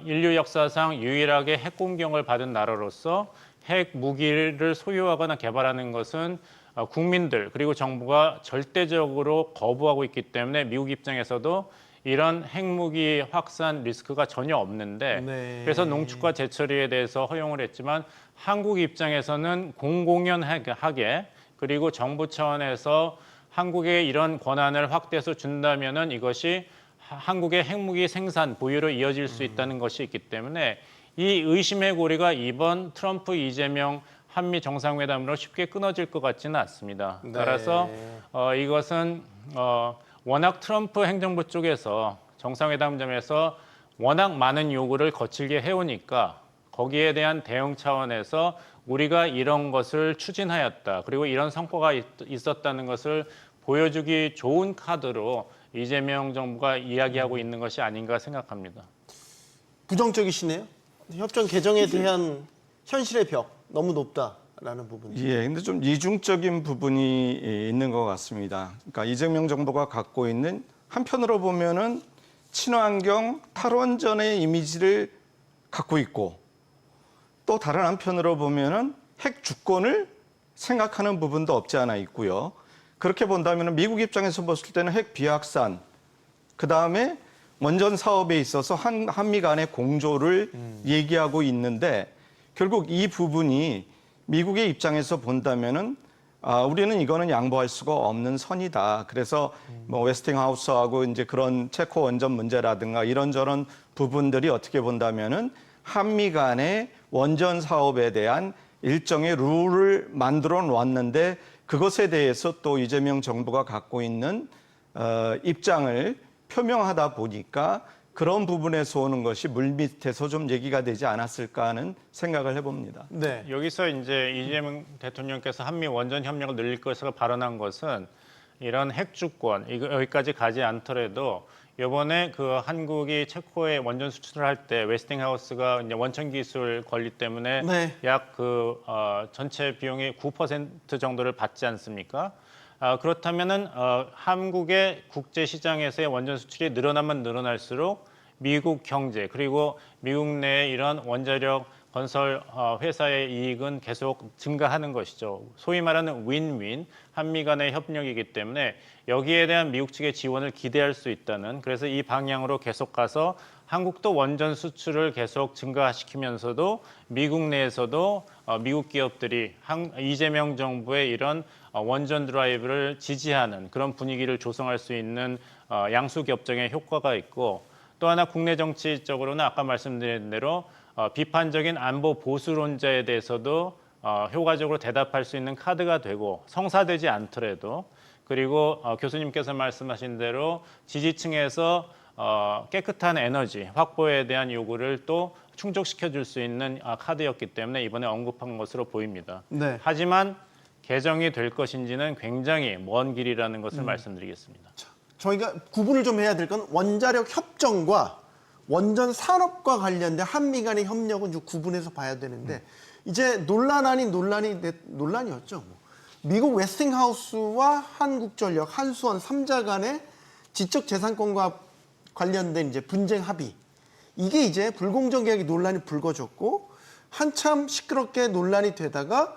[SPEAKER 4] 인류 역사상 유일하게 핵 공격을 받은 나라로서 핵 무기를 소유하거나 개발하는 것은 국민들 그리고 정부가 절대적으로 거부하고 있기 때문에 미국 입장에서도 이런 핵무기 확산 리스크가 전혀 없는데
[SPEAKER 1] 네.
[SPEAKER 4] 그래서 농축과 재처리에 대해서 허용을 했지만 한국 입장에서는 공공연하게 그리고 정부 차원에서 한국에 이런 권한을 확대해서 준다면은 이것이 한국의 핵무기 생산 보유로 이어질 수 있다는 것이 있기 때문에 이 의심의 고리가 이번 트럼프 이재명 한미 정상회담으로 쉽게 끊어질 것 같지는 않습니다.
[SPEAKER 1] 네.
[SPEAKER 4] 따라서 이것은 워낙 트럼프 행정부 쪽에서 정상회담점에서 워낙 많은 요구를 거칠게 해오니까 거기에 대한 대응 차원에서 우리가 이런 것을 추진하였다. 그리고 이런 성과가 있었다는 것을 보여주기 좋은 카드로 이재명 정부가 이야기하고 있는 것이 아닌가 생각합니다.
[SPEAKER 1] 부정적이시네요. 협정 개정에 대한 현실의 벽 너무 높다라는 부분.
[SPEAKER 5] 예, 근데 좀 이중적인 부분이 있는 것 같습니다. 그러니까 이재명 정부가 갖고 있는 한편으로 보면은 친환경 탈원전의 이미지를 갖고 있고 또 다른 한편으로 보면은 핵 주권을 생각하는 부분도 없지 않아 있고요. 그렇게 본다면 미국 입장에서 봤을 때는 핵 비확산, 그다음에 원전 사업에 있어서 한미 간의 공조를 얘기하고 있는데 결국 이 부분이 미국의 입장에서 본다면은 우리는 이거는 양보할 수가 없는 선이다. 그래서 뭐 웨스팅하우스하고 이제 그런 체코 원전 문제라든가 이런저런 부분들이 어떻게 본다면은 한미 간의 원전 사업에 대한 일정의 룰을 만들어 놓았는데 그것에 대해서 또 이재명 정부가 갖고 있는 입장을 표명하다 보니까 그런 부분에서 오는 것이 물밑에서 좀 얘기가 되지 않았을까 하는 생각을 해봅니다.
[SPEAKER 1] 네.
[SPEAKER 4] 여기서 이제 이재명 대통령께서 한미 원전 협력을 늘릴 것을 발언한 것은 이런 핵 주권 여기까지 가지 않더라도 이번에 그 한국이 체코에 원전 수출을 할 때 웨스팅하우스가 이제 원천 기술 권리 때문에
[SPEAKER 1] 네.
[SPEAKER 4] 약 전체 비용의 9% 정도를 받지 않습니까? 그렇다면은 한국의 국제 시장에서의 원전 수출이 늘어나면 늘어날수록 미국 경제 그리고 미국 내 이런 원자력 건설 회사의 이익은 계속 증가하는 것이죠. 소위 말하는 윈윈 한미 간의 협력이기 때문에 여기에 대한 미국 측의 지원을 기대할 수 있다는 그래서 이 방향으로 계속 가서 한국도 원전 수출을 계속 증가시키면서도 미국 내에서도 미국 기업들이 이재명 정부의 이런 원전 드라이브를 지지하는 그런 분위기를 조성할 수 있는 양수 협정의 효과가 있고 또 하나 국내 정치적으로는 아까 말씀드린 대로 비판적인 안보 보수론자에 대해서도 효과적으로 대답할 수 있는 카드가 되고 성사되지 않더라도 그리고 교수님께서 말씀하신 대로 지지층에서 깨끗한 에너지 확보에 대한 요구를 또 충족시켜 줄 수 있는 카드였기 때문에 이번에 언급한 것으로 보입니다.
[SPEAKER 1] 네.
[SPEAKER 4] 하지만 개정이 될 것인지는 굉장히 먼 길이라는 것을 말씀드리겠습니다.
[SPEAKER 1] 저희가 구분을 좀 해야 될 건 원자력 협정과 원전 산업과 관련된 한미 간의 협력은 좀 구분해서 봐야 되는데 이제 논란 아닌 논란이었죠. 뭐. 미국 웨스팅하우스와 한국전력, 한수원 3자 간의 지적재산권과 관련된 이제 분쟁 합의 이게 이제 불공정 계약의 논란이 불거졌고 한참 시끄럽게 논란이 되다가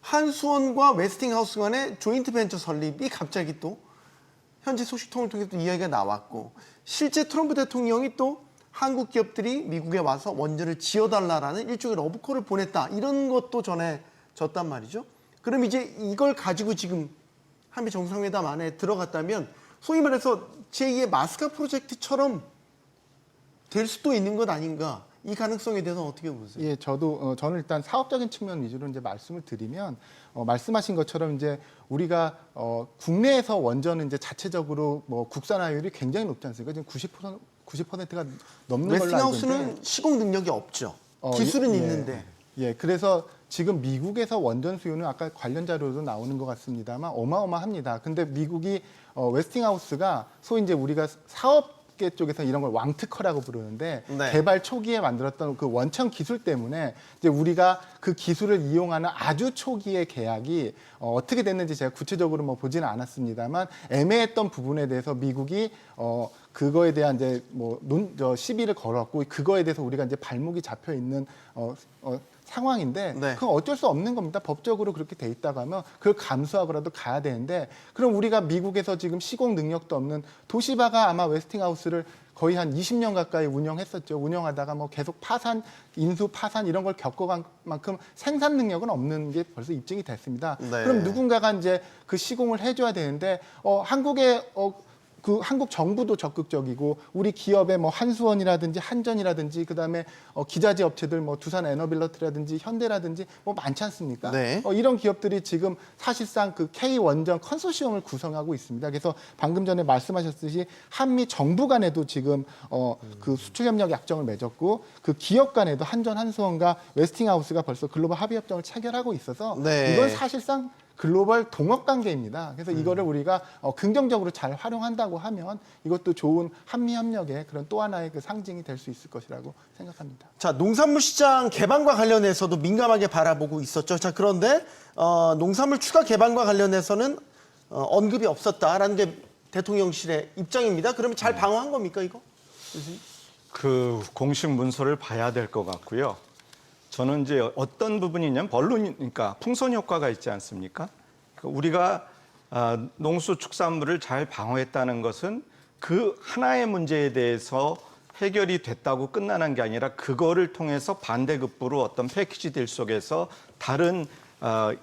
[SPEAKER 1] 한수원과 웨스팅하우스 간의 조인트 벤처 설립이 갑자기 또 현지 소식통을 통해서 또 이야기가 나왔고 실제 트럼프 대통령이 또 한국 기업들이 미국에 와서 원전을 지어달라라는 일종의 러브콜을 보냈다. 이런 것도 전해졌단 말이죠. 그럼 이제 이걸 가지고 지금 한미 정상회담 안에 들어갔다면 소위 말해서 제2의 마스카 프로젝트처럼 될 수도 있는 것 아닌가. 이 가능성에 대해서 어떻게 보세요?
[SPEAKER 6] 예, 저는 일단 사업적인 측면 위주로 이제 말씀을 드리면 말씀하신 것처럼 이제 우리가 국내에서 원전은 이제 자체적으로 뭐 국산화율이 굉장히 높지 않습니까? 지금 90%가 넘는 걸로 알고 있는데
[SPEAKER 1] 웨스팅하우스는 시공 능력이 없죠. 기술은 있는데.
[SPEAKER 6] 예, 그래서 지금 미국에서 원전 수요는 아까 관련 자료도 나오는 것 같습니다만 어마어마합니다. 근데 미국이 웨스팅하우스가 소위 이제 우리가 사업계 쪽에서 이런 걸 왕특허라고 부르는데
[SPEAKER 1] 네.
[SPEAKER 6] 개발 초기에 만들었던 그 원천 기술 때문에 이제 우리가 그 기술을 이용하는 아주 초기의 계약이 어떻게 됐는지 제가 구체적으로 뭐 보지는 않았습니다만 애매했던 부분에 대해서 미국이 그거에 대한 이제 시비를 걸었고 그거에 대해서 우리가 이제 발목이 잡혀 있는 상황인데
[SPEAKER 1] 네.
[SPEAKER 6] 그건 어쩔 수 없는 겁니다. 법적으로 그렇게 돼 있다고 하면 그걸 감수하고라도 가야 되는데 그럼 우리가 미국에서 지금 시공 능력도 없는 도시바가 아마 웨스팅하우스를 거의 한 20년 가까이 운영했었죠. 운영하다가 뭐 계속 파산, 인수 파산 이런 걸 겪어간 만큼 생산 능력은 없는 게 벌써 입증이 됐습니다.
[SPEAKER 1] 네.
[SPEAKER 6] 그럼 누군가가 이제 그 시공을 해줘야 되는데 한국의 그 한국 정부도 적극적이고 우리 기업의 뭐 한수원이라든지 한전이라든지 그다음에 기자재 업체들 뭐 두산 에너빌러트라든지 현대라든지 뭐 많지 않습니까?
[SPEAKER 1] 네.
[SPEAKER 6] 이런 기업들이 지금 사실상 그 K 원전 컨소시엄을 구성하고 있습니다. 그래서 방금 전에 말씀하셨듯이 한미 정부 간에도 지금 그 수출 협력 약정을 맺었고 그 기업 간에도 한전 한수원과 웨스팅하우스가 벌써 글로벌 합의 협정을 체결하고 있어서
[SPEAKER 1] 네.
[SPEAKER 6] 이건 사실상 글로벌 동업 관계입니다. 그래서 이거를 우리가 긍정적으로 잘 활용한다고 하면 이것도 좋은 한미 협력의 그런 또 하나의 그 상징이 될 수 있을 것이라고 생각합니다.
[SPEAKER 1] 자, 농산물 시장 개방과 관련해서도 민감하게 바라보고 있었죠. 자, 그런데 농산물 추가 개방과 관련해서는 언급이 없었다라는 게 대통령실의 입장입니다. 그러면 잘 방어한 겁니까, 이거?
[SPEAKER 5] 그 공식 문서를 봐야 될 것 같고요. 저는 이제 어떤 부분이냐면 그러니까 풍선 효과가 있지 않습니까? 우리가 농수축산물을 잘 방어했다는 것은 그 하나의 문제에 대해서 해결이 됐다고 끝나는 게 아니라 그거를 통해서 반대급부로 어떤 패키지 딜 속에서 다른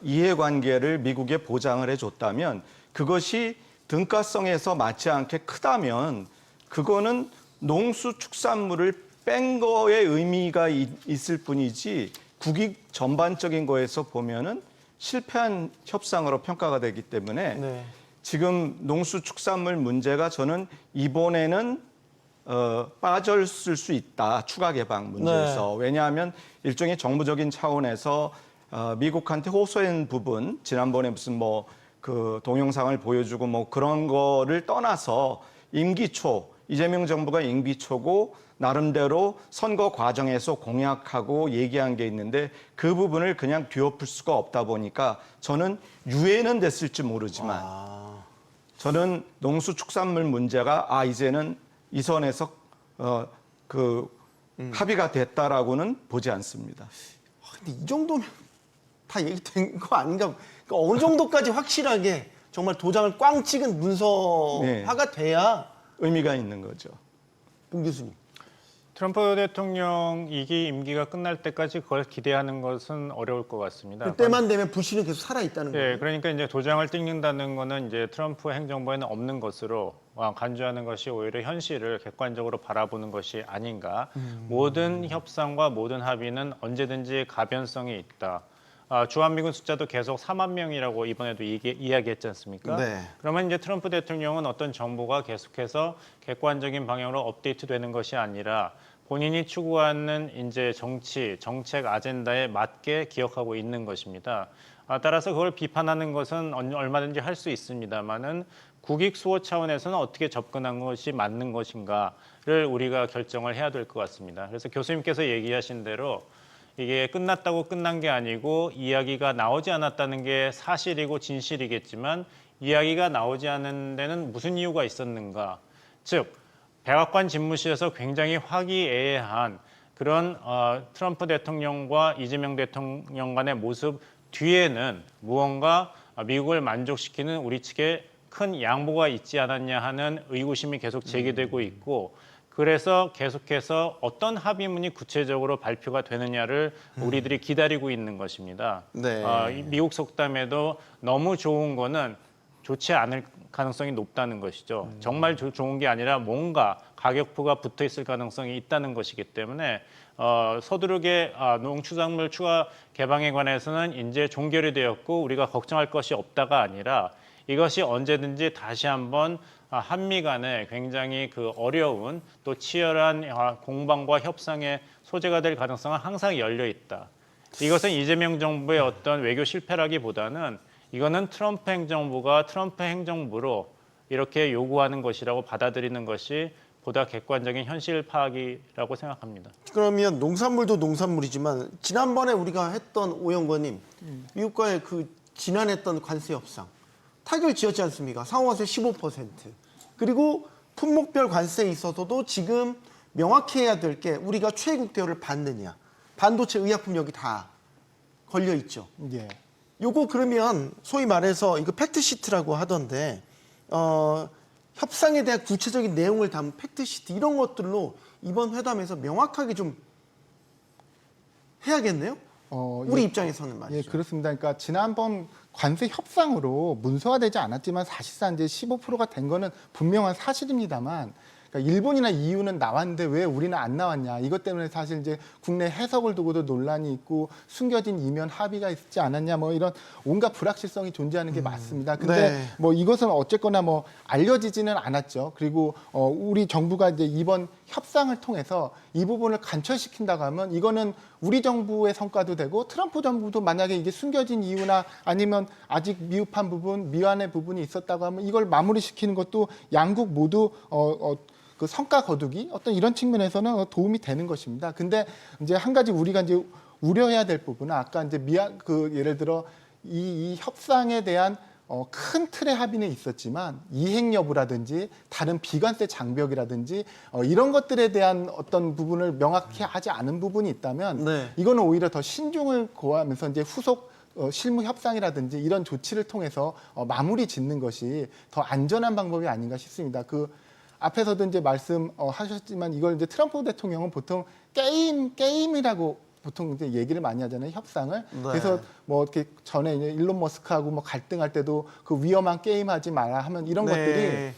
[SPEAKER 5] 이해관계를 미국에 보장을 해줬다면 그것이 등가성에서 맞지 않게 크다면 그거는 농수축산물을 뺀 거에 의미가 있을 뿐이지 국익 전반적인 거에서 보면은 실패한 협상으로 평가가 되기 때문에
[SPEAKER 1] 네.
[SPEAKER 5] 지금 농수축산물 문제가 저는 이번에는 빠졌을 수 있다. 추가 개방 문제에서. 왜냐하면 일종의 정부적인 차원에서 미국한테 호소한 부분, 지난번에 무슨 뭐 그 동영상을 보여주고 뭐 그런 거를 떠나서 임기 초, 이재명 정부가 임기 초고 나름대로 선거 과정에서 공약하고 얘기한 게 있는데 그 부분을 그냥 뒤엎을 수가 없다 보니까 저는 유예는 됐을지 모르지만 저는 농수축산물 문제가 이제는 이 선에서 합의가 됐다라고는 보지 않습니다.
[SPEAKER 1] 근데 이 정도면 다 얘기된 거 아닌가? 그러니까 어느 정도까지 확실하게 정말 도장을 꽝 찍은 문서화가 돼야
[SPEAKER 5] 의미가 있는 거죠.
[SPEAKER 1] 임 교수님.
[SPEAKER 4] 트럼프 대통령 2기 임기가 끝날 때까지 그걸 기대하는 것은 어려울 것 같습니다.
[SPEAKER 1] 그때만 되면 불씨는 계속 살아 있다는 거예요.
[SPEAKER 4] 네, 그러니까 이제 도장을 찍는다는 거는 이제 트럼프 행정부에는 없는 것으로 간주하는 것이 오히려 현실을 객관적으로 바라보는 것이 아닌가. 모든 협상과 모든 합의는 언제든지 가변성이 있다. 주한미군 숫자도 계속 4만 명이라고 이번에도 이야기했지 않습니까?
[SPEAKER 1] 네.
[SPEAKER 4] 그러면 이제 트럼프 대통령은 어떤 정부가 계속해서 객관적인 방향으로 업데이트되는 것이 아니라 본인이 추구하는 이제 정책 아젠다에 맞게 기억하고 있는 것입니다. 따라서 그걸 비판하는 것은 얼마든지 할 수 있습니다만은 국익 수호 차원에서는 어떻게 접근한 것이 맞는 것인가를 우리가 결정을 해야 될 것 같습니다. 그래서 교수님께서 얘기하신 대로 이게 끝났다고 끝난 게 아니고 이야기가 나오지 않았다는 게 사실이고 진실이겠지만 이야기가 나오지 않은 데는 무슨 이유가 있었는가. 즉 백악관 집무실에서 굉장히 화기애애한 그런 트럼프 대통령과 이재명 대통령 간의 모습 뒤에는 무언가 미국을 만족시키는 우리 측의 큰 양보가 있지 않았냐 하는 의구심이 계속 제기되고 있고 그래서 계속해서 어떤 합의문이 구체적으로 발표가 되느냐를 우리들이 기다리고 있는 것입니다.
[SPEAKER 1] 네.
[SPEAKER 4] 미국 속담에도 너무 좋은 거는 좋지 않을 가능성이 높다는 것이죠. 정말 좋은 게 아니라 뭔가 가격표가 붙어 있을 가능성이 있다는 것이기 때문에 서두르게 농축산물 추가 개방에 관해서는 이제 종결이 되었고 우리가 걱정할 것이 없다가 아니라 이것이 언제든지 다시 한번 한미 간에 굉장히 그 어려운 또 치열한 공방과 협상의 소재가 될 가능성은 항상 열려 있다. 이것은 이재명 정부의 어떤 외교 실패라기보다는 이거는 트럼프 행정부가 트럼프 행정부로 이렇게 요구하는 것이라고 받아들이는 것이 보다 객관적인 현실 파악이라고 생각합니다.
[SPEAKER 1] 그러면 농산물도 농산물이지만 지난번에 우리가 했던 오영건님 미국과의 그 지난했던 관세 협상 타결 지었지 않습니까? 상호관세 15%. 그리고 품목별 관세에 있어서도 지금 명확해야 될 게 우리가 최애국 대우를 받느냐. 반도체 의약품 여기 다 걸려 있죠.
[SPEAKER 6] 예.
[SPEAKER 1] 요거 그러면 소위 말해서 이거 팩트시트라고 하던데 협상에 대한 구체적인 내용을 담은 팩트시트 이런 것들로 이번 회담에서 명확하게 좀 해야겠네요. 우리 입장에서는 말이죠.
[SPEAKER 6] 예, 그렇습니다. 그러니까 지난번 관세 협상으로 문서화되지 않았지만 사실상 이제 15%가 된 거는 분명한 사실입니다만, 그러니까 일본이나 EU는 나왔는데 왜 우리는 안 나왔냐. 이것 때문에 사실 이제 국내 해석을 두고도 논란이 있고 숨겨진 이면 합의가 있지 않았냐. 뭐 이런 온갖 불확실성이 존재하는 게 맞습니다. 근데
[SPEAKER 1] 네.
[SPEAKER 6] 뭐 이것은 어쨌거나 뭐 알려지지는 않았죠. 그리고 우리 정부가 이제 이번 협상을 통해서 이 부분을 관철시킨다고 하면 이거는 우리 정부의 성과도 되고 트럼프 정부도 만약에 이게 숨겨진 이유나 아니면 아직 미흡한 부분, 미완의 부분이 있었다고 하면 이걸 마무리시키는 것도 양국 모두 그 성과 거두기 어떤 이런 측면에서는 도움이 되는 것입니다. 근데 이제 한 가지 우리가 이제 우려해야 될 부분은 아까 이제 예를 들어 이 협상에 대한 큰 틀의 합의는 있었지만 이행 여부라든지 다른 비관세 장벽이라든지 이런 것들에 대한 어떤 부분을 명확히 하지 않은 부분이 있다면
[SPEAKER 1] 네.
[SPEAKER 6] 이거는 오히려 더 신중을 고하면서 이제 후속 실무 협상이라든지 이런 조치를 통해서 마무리 짓는 것이 더 안전한 방법이 아닌가 싶습니다. 그 앞에서도 이제 말씀하셨지만 이걸 이제 트럼프 대통령은 보통 게임이라고 보통 이제 얘기를 많이 하잖아요, 협상을.
[SPEAKER 1] 네.
[SPEAKER 6] 그래서 뭐 이렇게 전에 이제 일론 머스크하고 뭐 갈등할 때도 그 위험한 게임 하지 마라 하면 이런
[SPEAKER 1] 네.
[SPEAKER 6] 것들이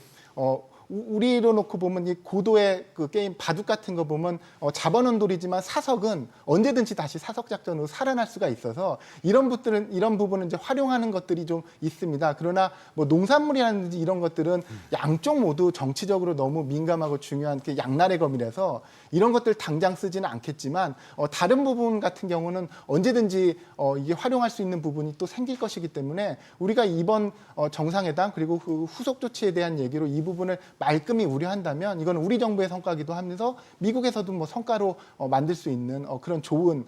[SPEAKER 6] 우리로 놓고 보면 이 고도의 그 게임 바둑 같은 거 보면 잡아놓은 돌이지만 사석은 언제든지 다시 사석 작전으로 살아날 수가 있어서 이런 부분은 이제 활용하는 것들이 좀 있습니다. 그러나 뭐 농산물이라든지 이런 것들은 양쪽 모두 정치적으로 너무 민감하고 중요한 그 양날의 검이라서 이런 것들 당장 쓰지는 않겠지만 다른 부분 같은 경우는 언제든지 이게 활용할 수 있는 부분이 또 생길 것이기 때문에 우리가 이번 정상회담 그리고 그 후속 조치에 대한 얘기로 이 부분을 말끔히 우려한다면 이건 우리 정부의 성과기도 하면서 미국에서도 뭐 성과로 만들 수 있는 그런 좋은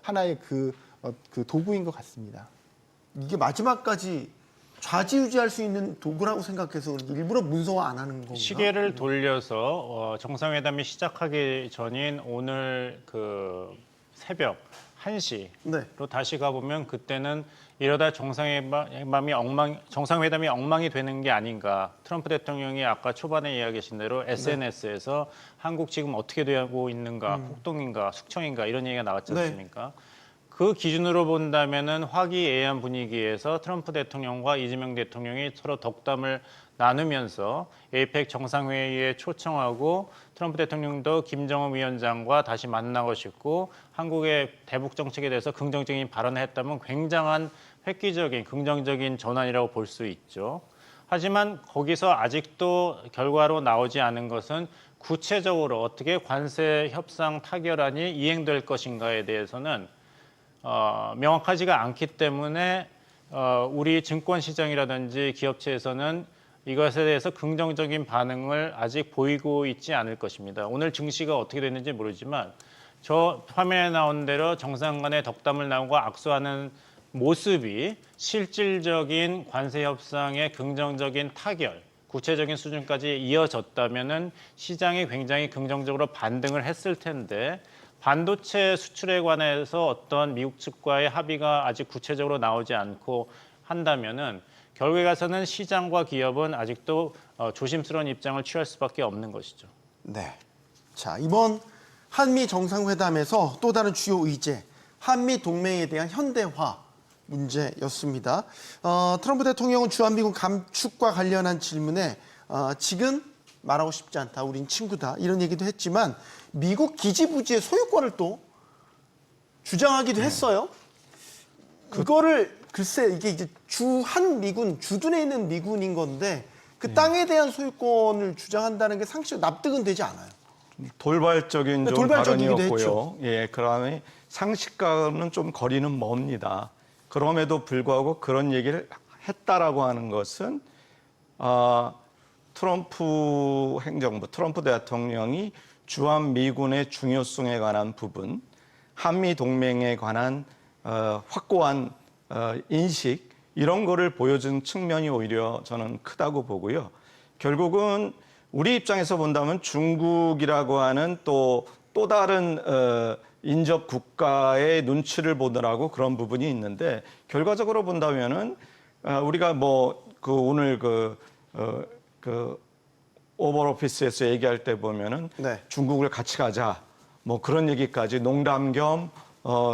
[SPEAKER 6] 하나의 그 도구인 것 같습니다.
[SPEAKER 1] 이게 마지막까지 좌지우지할 수 있는 도구라고 생각해서 일부러 문서화 안 하는 건가?
[SPEAKER 4] 시계를 돌려서 정상회담이 시작하기 전인 오늘 그 새벽 1시로
[SPEAKER 1] 네.
[SPEAKER 4] 다시 가보면 그때는 이러다 정상회담이 엉망이 되는 게 아닌가. 트럼프 대통령이 아까 초반에 이야기하신 대로 SNS에서 한국 지금 어떻게 되고 있는가, 폭동인가, 숙청인가 이런 얘기가 나왔지 않습니까? 그 기준으로 본다면은 화기애애한 분위기에서 트럼프 대통령과 이재명 대통령이 서로 덕담을 나누면서 에이펙 정상회의에 초청하고 트럼프 대통령도 김정은 위원장과 다시 만나고 싶고 한국의 대북 정책에 대해서 긍정적인 발언을 했다면 굉장한 획기적인 긍정적인 전환이라고 볼 수 있죠. 하지만 거기서 아직도 결과로 나오지 않은 것은 구체적으로 어떻게 관세 협상 타결안이 이행될 것인가에 대해서는 명확하지가 않기 때문에 우리 증권시장이라든지 기업체에서는 이것에 대해서 긍정적인 반응을 아직 보이고 있지 않을 것입니다. 오늘 증시가 어떻게 됐는지 모르지만 저 화면에 나온 대로 정상 간의 덕담을 나누고 악수하는 모습이 실질적인 관세 협상의 긍정적인 타결, 구체적인 수준까지 이어졌다면은 시장이 굉장히 긍정적으로 반등을 했을 텐데 반도체 수출에 관해서 어떤 미국 측과의 합의가 아직 구체적으로 나오지 않고 한다면은 결국에 가서는 시장과 기업은 아직도 조심스러운 입장을 취할 수밖에 없는 것이죠.
[SPEAKER 1] 네. 자, 이번 한미 정상회담에서 또 다른 주요 의제, 한미 동맹에 대한 현대화 문제였습니다. 트럼프 대통령은 주한미군 감축과 관련한 질문에 지금 말하고 싶지 않다, 우린 친구다 이런 얘기도 했지만 미국 기지부지의 소유권을 또 주장하기도 했어요. 그거를 글쎄 이게 이제 주한미군, 주둔에 있는 미군인 건데 그 땅에 대한 소유권을 주장한다는 게 상식적으로 납득은 되지 않아요.
[SPEAKER 5] 돌발적인 좀
[SPEAKER 1] 돌발적이기도
[SPEAKER 5] 발언이었고요. 예, 그다음에 상식과는 좀 거리는 멉니다. 그럼에도 불구하고 그런 얘기를 했다라고 하는 것은 트럼프 행정부, 트럼프 대통령이 주한미군의 중요성에 관한 부분, 한미 동맹에 관한 확고한 인식 이런 거를 보여준 측면이 오히려 저는 크다고 보고요. 결국은 우리 입장에서 본다면 중국이라고 하는 또 다른 인접 국가의 눈치를 보느라고 그런 부분이 있는데 결과적으로 본다면은 우리가 오늘 오벌 오피스에서 얘기할 때 보면은
[SPEAKER 1] 네.
[SPEAKER 5] 중국을 같이 가자 뭐 그런 얘기까지 농담 겸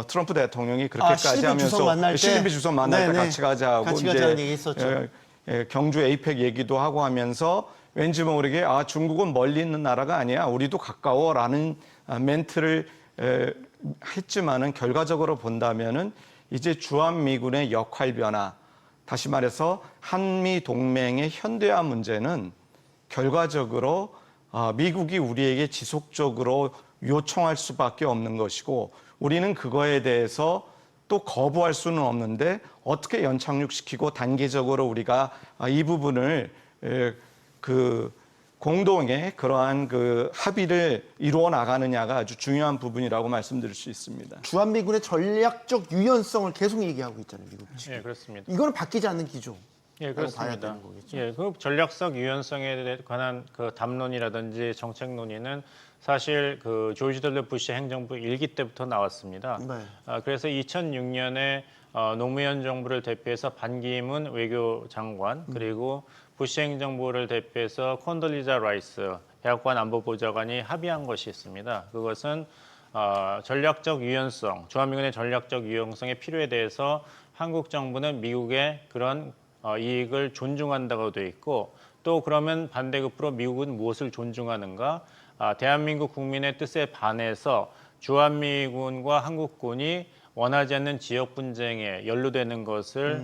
[SPEAKER 5] 트럼프 대통령이 그렇게까지 하면서 시진핑 주석 만날 때 같이 가자고
[SPEAKER 1] 같이 가자는 얘기 있었죠.
[SPEAKER 5] 경주 에이펙 얘기도 하고 하면서 왠지 모르게 중국은 멀리 있는 나라가 아니야 우리도 가까워라는 멘트를 했지만은 결과적으로 본다면은 이제 주한미군의 역할 변화 다시 말해서 한미 동맹의 현대화 문제는 결과적으로 미국이 우리에게 지속적으로 요청할 수밖에 없는 것이고 우리는 그거에 대해서 또 거부할 수는 없는데 어떻게 연착륙시키고 단계적으로 우리가 이 부분을 공동의 그러한 합의를 이루어 나가느냐가 아주 중요한 부분이라고 말씀드릴 수 있습니다.
[SPEAKER 1] 주한미군의 전략적 유연성을 계속 얘기하고 있잖아요, 미국 측.
[SPEAKER 4] 예, 그렇습니다.
[SPEAKER 1] 이거는 바뀌지 않는 기조.
[SPEAKER 4] 예,
[SPEAKER 1] 봐야
[SPEAKER 4] 그렇습니다.
[SPEAKER 1] 되는 거겠죠.
[SPEAKER 4] 예, 그 전략적 유연성에 관한 그 담론이라든지 정책 논의는 사실 그 조지 W 부시 행정부 일기 때부터 나왔습니다.
[SPEAKER 1] 네.
[SPEAKER 4] 그래서 2006년에 노무현 정부를 대표해서 반기문 외교장관 그리고 부시 행정부를 대표해서 콘돌리자 라이스 백악관 안보보좌관이 합의한 것이 있습니다. 그것은 전략적 유연성, 주한미군의 전략적 유연성의 필요에 대해서 한국 정부는 미국의 그런 이익을 존중한다고 되어 있고 또 그러면 반대급부로 미국은 무엇을 존중하는가? 대한민국 국민의 뜻에 반해서 주한미군과 한국군이 원하지 않는 지역 분쟁에 연루되는 것을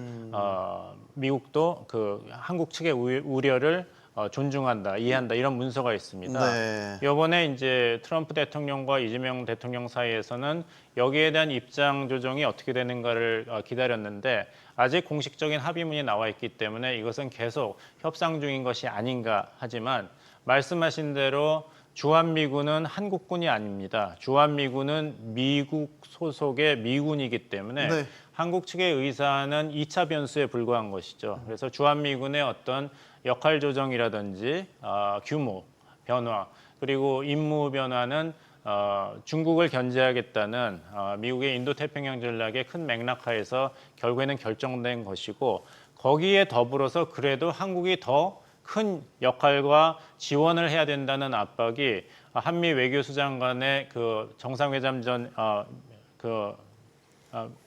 [SPEAKER 4] 미국도 그 한국 측의 우려를 존중한다, 이해한다 이런 문서가 있습니다.
[SPEAKER 1] 네.
[SPEAKER 4] 이번에 이제 트럼프 대통령과 이재명 대통령 사이에서는 여기에 대한 입장 조정이 어떻게 되는가를 기다렸는데 아직 공식적인 합의문이 나와 있기 때문에 이것은 계속 협상 중인 것이 아닌가 하지만 말씀하신 대로 주한미군은 한국군이 아닙니다. 주한미군은 미국 소속의 미군이기 때문에
[SPEAKER 1] 네.
[SPEAKER 4] 한국 측의 의사는 2차 변수에 불과한 것이죠. 그래서 주한미군의 어떤 역할 조정이라든지 규모 변화 그리고 임무 변화는 중국을 견제하겠다는 미국의 인도태평양 전략의 큰 맥락하에서 결국에는 결정된 것이고 거기에 더불어서 그래도 한국이 더 큰 역할과 지원을 해야 된다는 압박이 한미 외교수장 간의 그 정상회담 전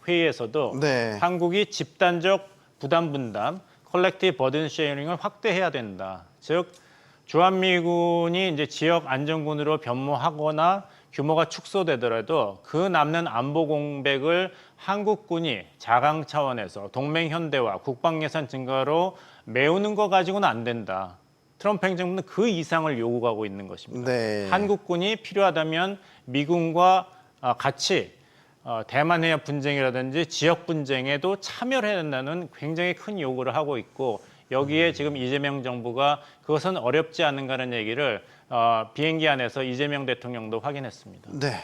[SPEAKER 4] 회의에서도
[SPEAKER 1] 네.
[SPEAKER 4] 한국이 집단적 부담 분담, 컬렉티브 버든 쉐어링을 확대해야 된다. 즉 주한미군이 이제 지역 안전군으로 변모하거나 규모가 축소되더라도 그 남는 안보 공백을 한국군이 자강 차원에서 동맹 현대화, 국방 예산 증가로 메우는 거 가지고는 안 된다. 트럼프 행정부는 그 이상을 요구하고 있는 것입니다.
[SPEAKER 1] 네.
[SPEAKER 4] 한국군이 필요하다면 미군과 같이 대만 해협 분쟁이라든지 지역 분쟁에도 참여를 해야 된다는 굉장히 큰 요구를 하고 있고 여기에 지금 이재명 정부가 그것은 어렵지 않은가라는 얘기를 비행기 안에서 이재명 대통령도 확인했습니다.
[SPEAKER 1] 네.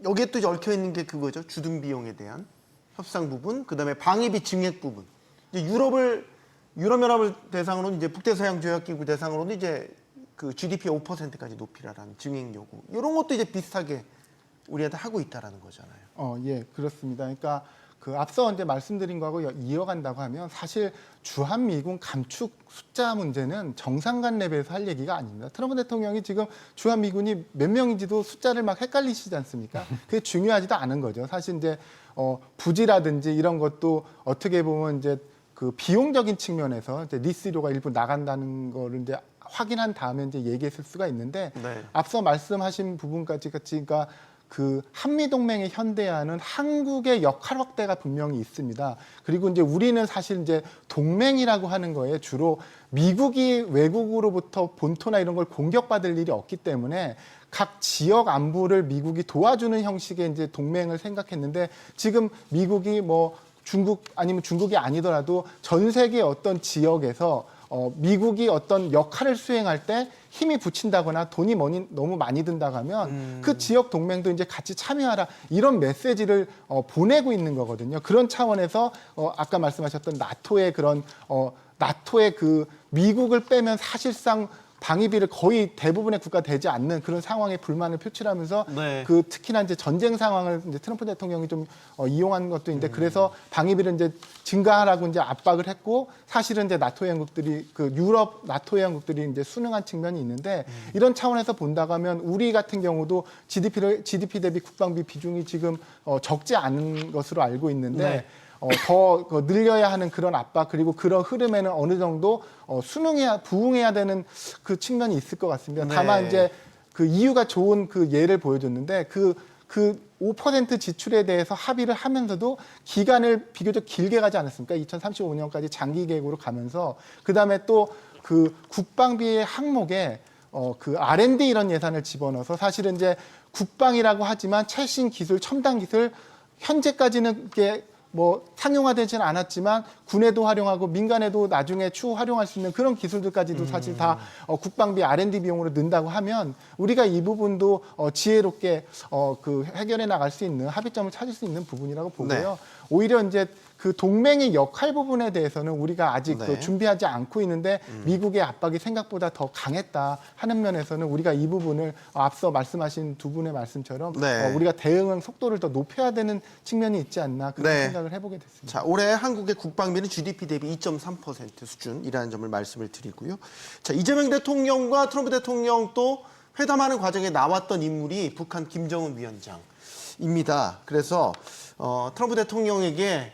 [SPEAKER 1] 여기에 또 얽혀 있는 게 그거죠. 주둔 비용에 대한 협상 부분, 그다음에 방위비 증액 부분. 이제 유럽연합을 대상으로는 이제 북대서양 조약기구 대상으로는 이제 그 GDP 5%까지 높이라는 증액 요구. 이런 것도 이제 비슷하게 우리한테 하고 있다라는 거잖아요.
[SPEAKER 6] 예, 그렇습니다. 그러니까 그 앞서 이제 말씀드린 거하고 이어간다고 하면 사실 주한미군 감축 숫자 문제는 정상 간 레벨에서 할 얘기가 아닙니다. 트럼프 대통령이 지금 주한미군이 몇 명인지도 숫자를 막 헷갈리시지 않습니까? 그게 중요하지도 않은 거죠. 사실 이제 부지라든지 이런 것도 어떻게 보면 이제 그 비용적인 측면에서 이제 리스료가 일부 나간다는 거를 이제 확인한 다음에 이제 얘기했을 수가 있는데
[SPEAKER 1] 네.
[SPEAKER 6] 앞서 말씀하신 부분까지 같이 그러니까 그 한미동맹의 현대화는 한국의 역할 확대가 분명히 있습니다. 그리고 이제 우리는 사실 이제 동맹이라고 하는 거에 주로 미국이 외국으로부터 본토나 이런 걸 공격받을 일이 없기 때문에 각 지역 안보를 미국이 도와주는 형식의 이제 동맹을 생각했는데 지금 미국이 뭐 중국 아니면 중국이 아니더라도 전 세계 어떤 지역에서 미국이 어떤 역할을 수행할 때 힘이 붙인다거나 돈이 너무 많이 든다고 하면 그 지역 동맹도 이제 같이 참여하라 이런 메시지를 보내고 있는 거거든요. 그런 차원에서 아까 말씀하셨던 나토의 그런 나토의 그 미국을 빼면 사실상 방위비를 거의 대부분의 국가 되지 않는 그런 상황에 불만을 표출하면서
[SPEAKER 1] 네.
[SPEAKER 6] 그 특히나 이제 전쟁 상황을 이제 트럼프 대통령이 좀 이용한 것도 있는데 그래서 방위비를 이제 증가하라고 이제 압박을 했고 사실은 이제 나토 회원국들이 그 유럽 나토 회원국들이 이제 순응한 측면이 있는데 이런 차원에서 본다고 하면 우리 같은 경우도 GDP 대비 국방비 비중이 지금 적지 않은 것으로 알고 있는데
[SPEAKER 1] 네.
[SPEAKER 6] 더 늘려야 하는 그런 압박 그리고 그런 흐름에는 어느 정도 부응해야 되는 그 측면이 있을 것 같습니다.
[SPEAKER 1] 네.
[SPEAKER 6] 다만 이제 그 EU가 좋은 그 예를 보여줬는데 그 5% 지출에 대해서 합의를 하면서도 기간을 비교적 길게 가지 않았습니까? 2035년까지 장기 계획으로 가면서 그다음에 또 그 국방비의 항목에 그 R&D 이런 예산을 집어넣어서 사실은 이제 국방이라고 하지만 최신 기술, 첨단 기술 현재까지는 이게 뭐 상용화되지는 않았지만 군에도 활용하고 민간에도 나중에 추후 활용할 수 있는 그런 기술들까지도 사실 다 국방비 R&D 비용으로 넣는다고 하면 우리가 이 부분도 지혜롭게 그 해결해 나갈 수 있는 합의점을 찾을 수 있는 부분이라고 보고요. 오히려 이제 그 동맹의 역할 부분에 대해서는 우리가 아직
[SPEAKER 1] 네.
[SPEAKER 6] 그 준비하지 않고 있는데 미국의 압박이 생각보다 더 강했다 하는 면에서는 우리가 이 부분을 앞서 말씀하신 두 분의 말씀처럼
[SPEAKER 1] 네.
[SPEAKER 6] 우리가 대응 속도를 더 높여야 되는 측면이 있지 않나 그런
[SPEAKER 1] 네.
[SPEAKER 6] 생각을 해보게 됐습니다.
[SPEAKER 1] 자, 올해 한국의 국방비는 GDP 대비 2.3% 수준이라는 점을 말씀을 드리고요. 자, 이재명 대통령과 트럼프 대통령 또 회담하는 과정에 나왔던 인물이 북한 김정은 위원장입니다. 그래서 트럼프 대통령에게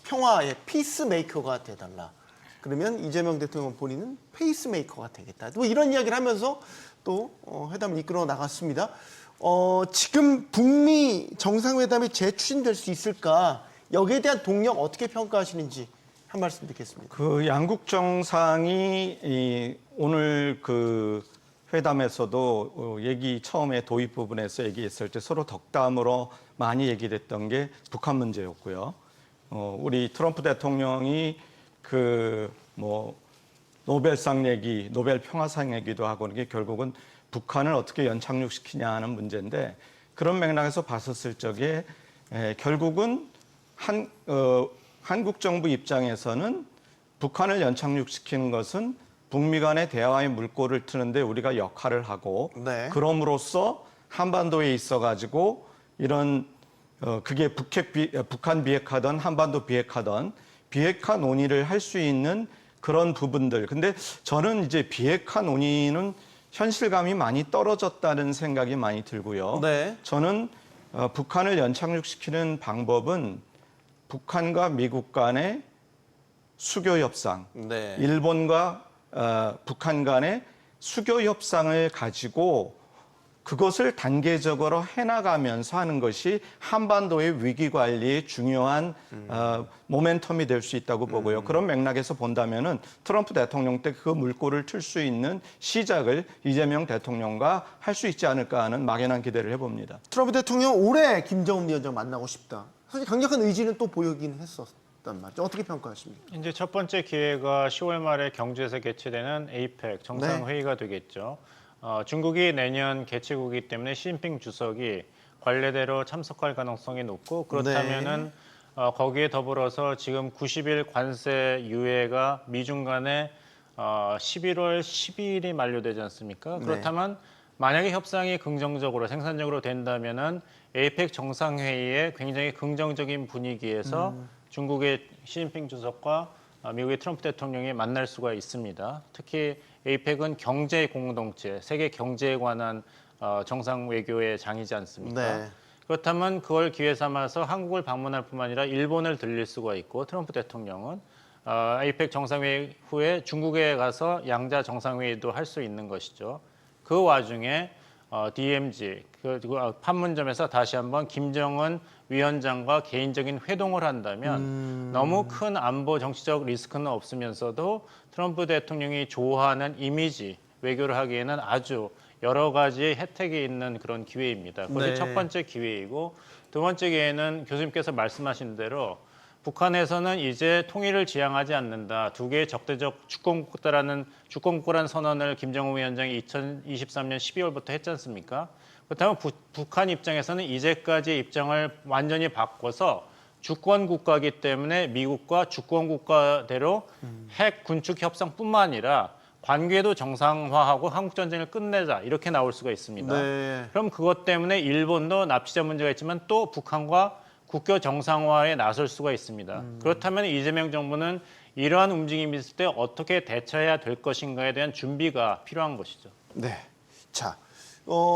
[SPEAKER 1] 평화의 피스메이커가 돼달라. 그러면 이재명 대통령 본인은 페이스메이커가 되겠다. 또 이런 이야기를 하면서 또 회담을 이끌어 나갔습니다. 지금 북미 정상회담이 재추진될 수 있을까? 여기에 대한 동력 어떻게 평가하시는지 한 말씀 듣겠습니다.
[SPEAKER 5] 그 양국 정상이 오늘 그 회담에서도 얘기 처음에 도입 부분에서 얘기했을 때 서로 덕담으로 많이 얘기됐던 게 북한 문제였고요. 우리 트럼프 대통령이 그 뭐 노벨상 얘기, 노벨 평화상 얘기도 하고 이게 결국은 북한을 어떻게 연착륙시키냐 하는 문제인데 그런 맥락에서 봤었을 적에 결국은 한국 정부 입장에서는 북한을 연착륙시키는 것은 북미 간의 대화의 물꼬를 트는데 우리가 역할을 하고
[SPEAKER 1] 네.
[SPEAKER 5] 그럼으로써 한반도에 있어가지고 이런 그게 북한 비핵화든 한반도 비핵화든 비핵화 논의를 할 수 있는 그런 부분들. 근데 저는 이제 비핵화 논의는 현실감이 많이 떨어졌다는 생각이 많이 들고요.
[SPEAKER 1] 네.
[SPEAKER 5] 저는 북한을 연착륙시키는 방법은 북한과 미국 간의 수교 협상,
[SPEAKER 1] 네.
[SPEAKER 5] 일본과 북한 간의 수교 협상을 가지고 그것을 단계적으로 해나가면서 하는 것이 한반도의 위기 관리의 중요한 모멘텀이 될 수 있다고 보고요. 그런 맥락에서 본다면은 트럼프 대통령 때 그 물꼬를 틀 수 있는 시작을 이재명 대통령과 할 수 있지 않을까 하는 막연한 기대를 해봅니다.
[SPEAKER 1] 트럼프 대통령 올해 김정은 위원장 만나고 싶다. 사실 강력한 의지는 또 보이긴 했었단 말이죠. 어떻게 평가하십니까?
[SPEAKER 4] 이제 첫 번째 기회가 10월 말에 경주에서 개최되는 에이펙 정상회의가 되겠죠. 중국이 내년 개최국이기 때문에 시진핑 주석이 관례대로 참석할 가능성이 높고 그렇다면은 거기에 더불어서 지금 90일 관세 유예가 미중 간에 11월 12일이 만료되지 않습니까? 그렇다면 만약에 협상이 긍정적으로 생산적으로 된다면은 에이펙 정상회의에 굉장히 긍정적인 분위기에서 중국의 시진핑 주석과 미국의 트럼프 대통령이 만날 수가 있습니다. 특히 에이펙은 경제 공동체, 세계 경제에 관한 정상 외교의 장이지 않습니까?
[SPEAKER 1] 네.
[SPEAKER 4] 그렇다면 그걸 기회 삼아서 한국을 방문할 뿐만 아니라 일본을 들릴 수가 있고 트럼프 대통령은 에이펙 정상회의 후에 중국에 가서 양자 정상회의도 할 수 있는 것이죠. 그 와중에 DMZ, 판문점에서 다시 한번 김정은 위원장과 개인적인 회동을 한다면 너무 큰 안보 정치적 리스크는 없으면서도 트럼프 대통령이 좋아하는 이미지 외교를 하기에는 아주 여러 가지 혜택이 있는 그런 기회입니다. 그것이
[SPEAKER 1] 네.
[SPEAKER 4] 첫 번째 기회이고 두 번째 기회는 교수님께서 말씀하신 대로 북한에서는 이제 통일을 지향하지 않는다. 두 개의 적대적 주권국가라는 선언을 김정은 위원장이 2023년 12월부터 했지 않습니까? 그렇다면 북한 입장에서는 이제까지의 입장을 완전히 바꿔서 주권 국가이기 때문에 미국과 주권 국가대로 핵 군축 협상뿐만 아니라 관계도 정상화하고 한국 전쟁을 끝내자 이렇게 나올 수가 있습니다.
[SPEAKER 1] 네.
[SPEAKER 4] 그럼 그것 때문에 일본도 납치자 문제가 있지만 또 북한과 국교 정상화에 나설 수가 있습니다. 그렇다면 이재명 정부는 이러한 움직임이 있을 때 어떻게 대처해야 될 것인가에 대한 준비가 필요한 것이죠.
[SPEAKER 1] 네. 자,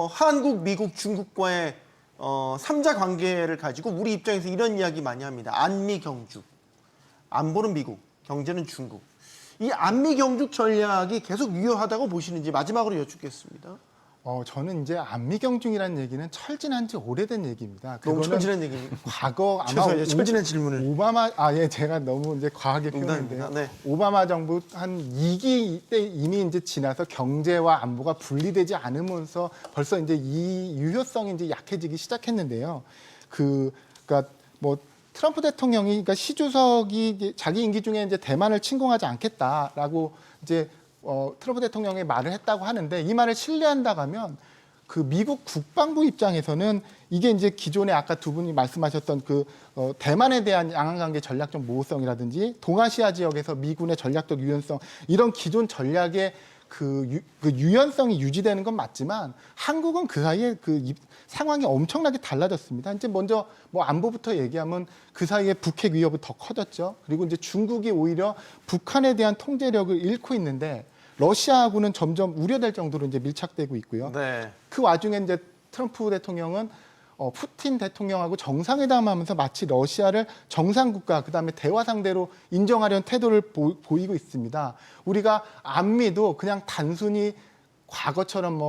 [SPEAKER 1] 한국, 미국, 중국과의 3자 관계를 가지고 우리 입장에서 이런 이야기 많이 합니다. 안미 경주. 안보는 미국, 경제는 중국. 이 안미 경주 전략이 계속 유효하다고 보시는지 마지막으로 여쭙겠습니다.
[SPEAKER 6] 저는 이제 안미경중이라는 얘기는 철진한 지 오래된 얘기입니다.
[SPEAKER 1] 너무
[SPEAKER 6] 그거는
[SPEAKER 1] 천진한 얘기입니다.
[SPEAKER 6] 과거 아마
[SPEAKER 1] 죄송해요. 철진한 질문을.
[SPEAKER 6] 오바마 제가 너무 이제 과하게 표현했는데요.
[SPEAKER 1] 농담입니다. 네.
[SPEAKER 6] 오바마 정부 한 2기 때 이미 이제 지나서 경제와 안보가 분리되지 않으면서 벌써 이제 이 유효성이 이제 약해지기 시작했는데요. 그러니까 뭐 트럼프 대통령이 그러니까 시 주석이 자기 임기 중에 이제 대만을 침공하지 않겠다라고 이제 트럼프 대통령이 말을 했다고 하는데 이 말을 신뢰한다고 하면 그 미국 국방부 입장에서는 이게 이제 기존에 아까 두 분이 말씀하셨던 대만에 대한 양안관계 전략적 모호성이라든지 동아시아 지역에서 미군의 전략적 유연성 이런 기존 전략의 그 유연성이 유지되는 건 맞지만 한국은 그 사이에 상황이 엄청나게 달라졌습니다. 이제 먼저 뭐 안보부터 얘기하면 그 사이에 북핵 위협이 더 커졌죠. 그리고 이제 중국이 오히려 북한에 대한 통제력을 잃고 있는데 러시아하고는 점점 우려될 정도로 이제 밀착되고 있고요.
[SPEAKER 1] 네.
[SPEAKER 6] 그 와중에 이제 트럼프 대통령은 푸틴 대통령하고 정상회담하면서 마치 러시아를 정상국가 그다음에 대화 상대로 인정하려는 태도를 보이고 있습니다. 우리가 안미도 그냥 단순히 과거처럼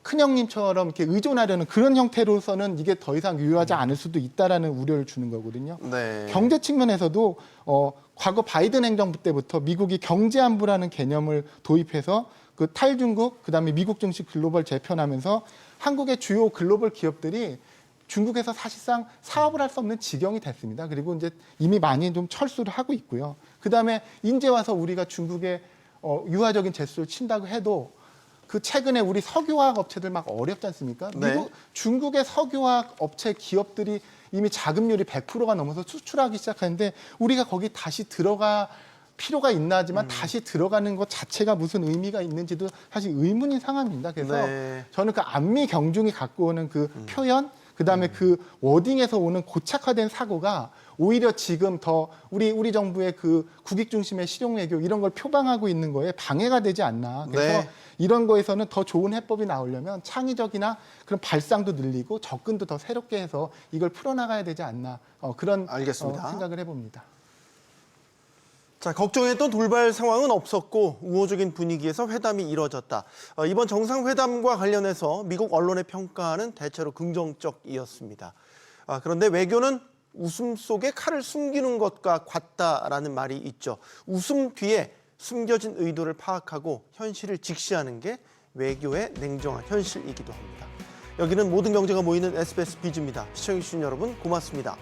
[SPEAKER 6] 큰형님처럼 이렇게 의존하려는 그런 형태로서는 이게 더 이상 유효하지 않을 수도 있다라는 우려를 주는 거거든요.
[SPEAKER 1] 네.
[SPEAKER 6] 경제 측면에서도 과거 바이든 행정부 때부터 미국이 경제안보라는 개념을 도입해서 그 탈중국, 그다음에 미국 증시 글로벌 재편하면서 한국의 주요 글로벌 기업들이 중국에서 사실상 사업을 할 수 없는 지경이 됐습니다. 그리고 이제 이미 많이 좀 철수를 하고 있고요. 그다음에 이제 와서 우리가 중국에 유화적인 제스처를 친다고 해도 그 최근에 우리 석유화학 업체들 막 어렵지 않습니까?
[SPEAKER 1] 네.
[SPEAKER 6] 중국의 석유화학 업체 기업들이 이미 자금률이 100%가 넘어서 수출하기 시작하는데 우리가 거기 다시 들어가 필요가 있나 하지만 다시 들어가는 것 자체가 무슨 의미가 있는지도 사실 의문인 상황입니다. 그래서
[SPEAKER 1] 네.
[SPEAKER 6] 저는 그 안미 경중이 갖고 오는 그 표현, 그다음에 그 워딩에서 오는 고착화된 사고가 오히려 지금 더 우리 정부의 그 국익 중심의 실용 외교 이런 걸 표방하고 있는 거에 방해가 되지 않나. 그래서
[SPEAKER 1] 네.
[SPEAKER 6] 이런 거에서는 더 좋은 해법이 나오려면 창의적이나 그런 발상도 늘리고 접근도 더 새롭게 해서 이걸 풀어나가야 되지 않나. 그런
[SPEAKER 1] 알겠습니다.
[SPEAKER 6] 생각을 해봅니다.
[SPEAKER 1] 자, 걱정했던 돌발 상황은 없었고 우호적인 분위기에서 회담이 이뤄졌다. 이번 정상회담과 관련해서 미국 언론의 평가는 대체로 긍정적이었습니다. 그런데 외교는 웃음 속에 칼을 숨기는 것과 같다라는 말이 있죠. 웃음 뒤에 숨겨진 의도를 파악하고 현실을 직시하는 게 외교의 냉정한 현실이기도 합니다. 여기는 모든 경제가 모이는 SBS 비즈입니다. 시청해주신 여러분 고맙습니다.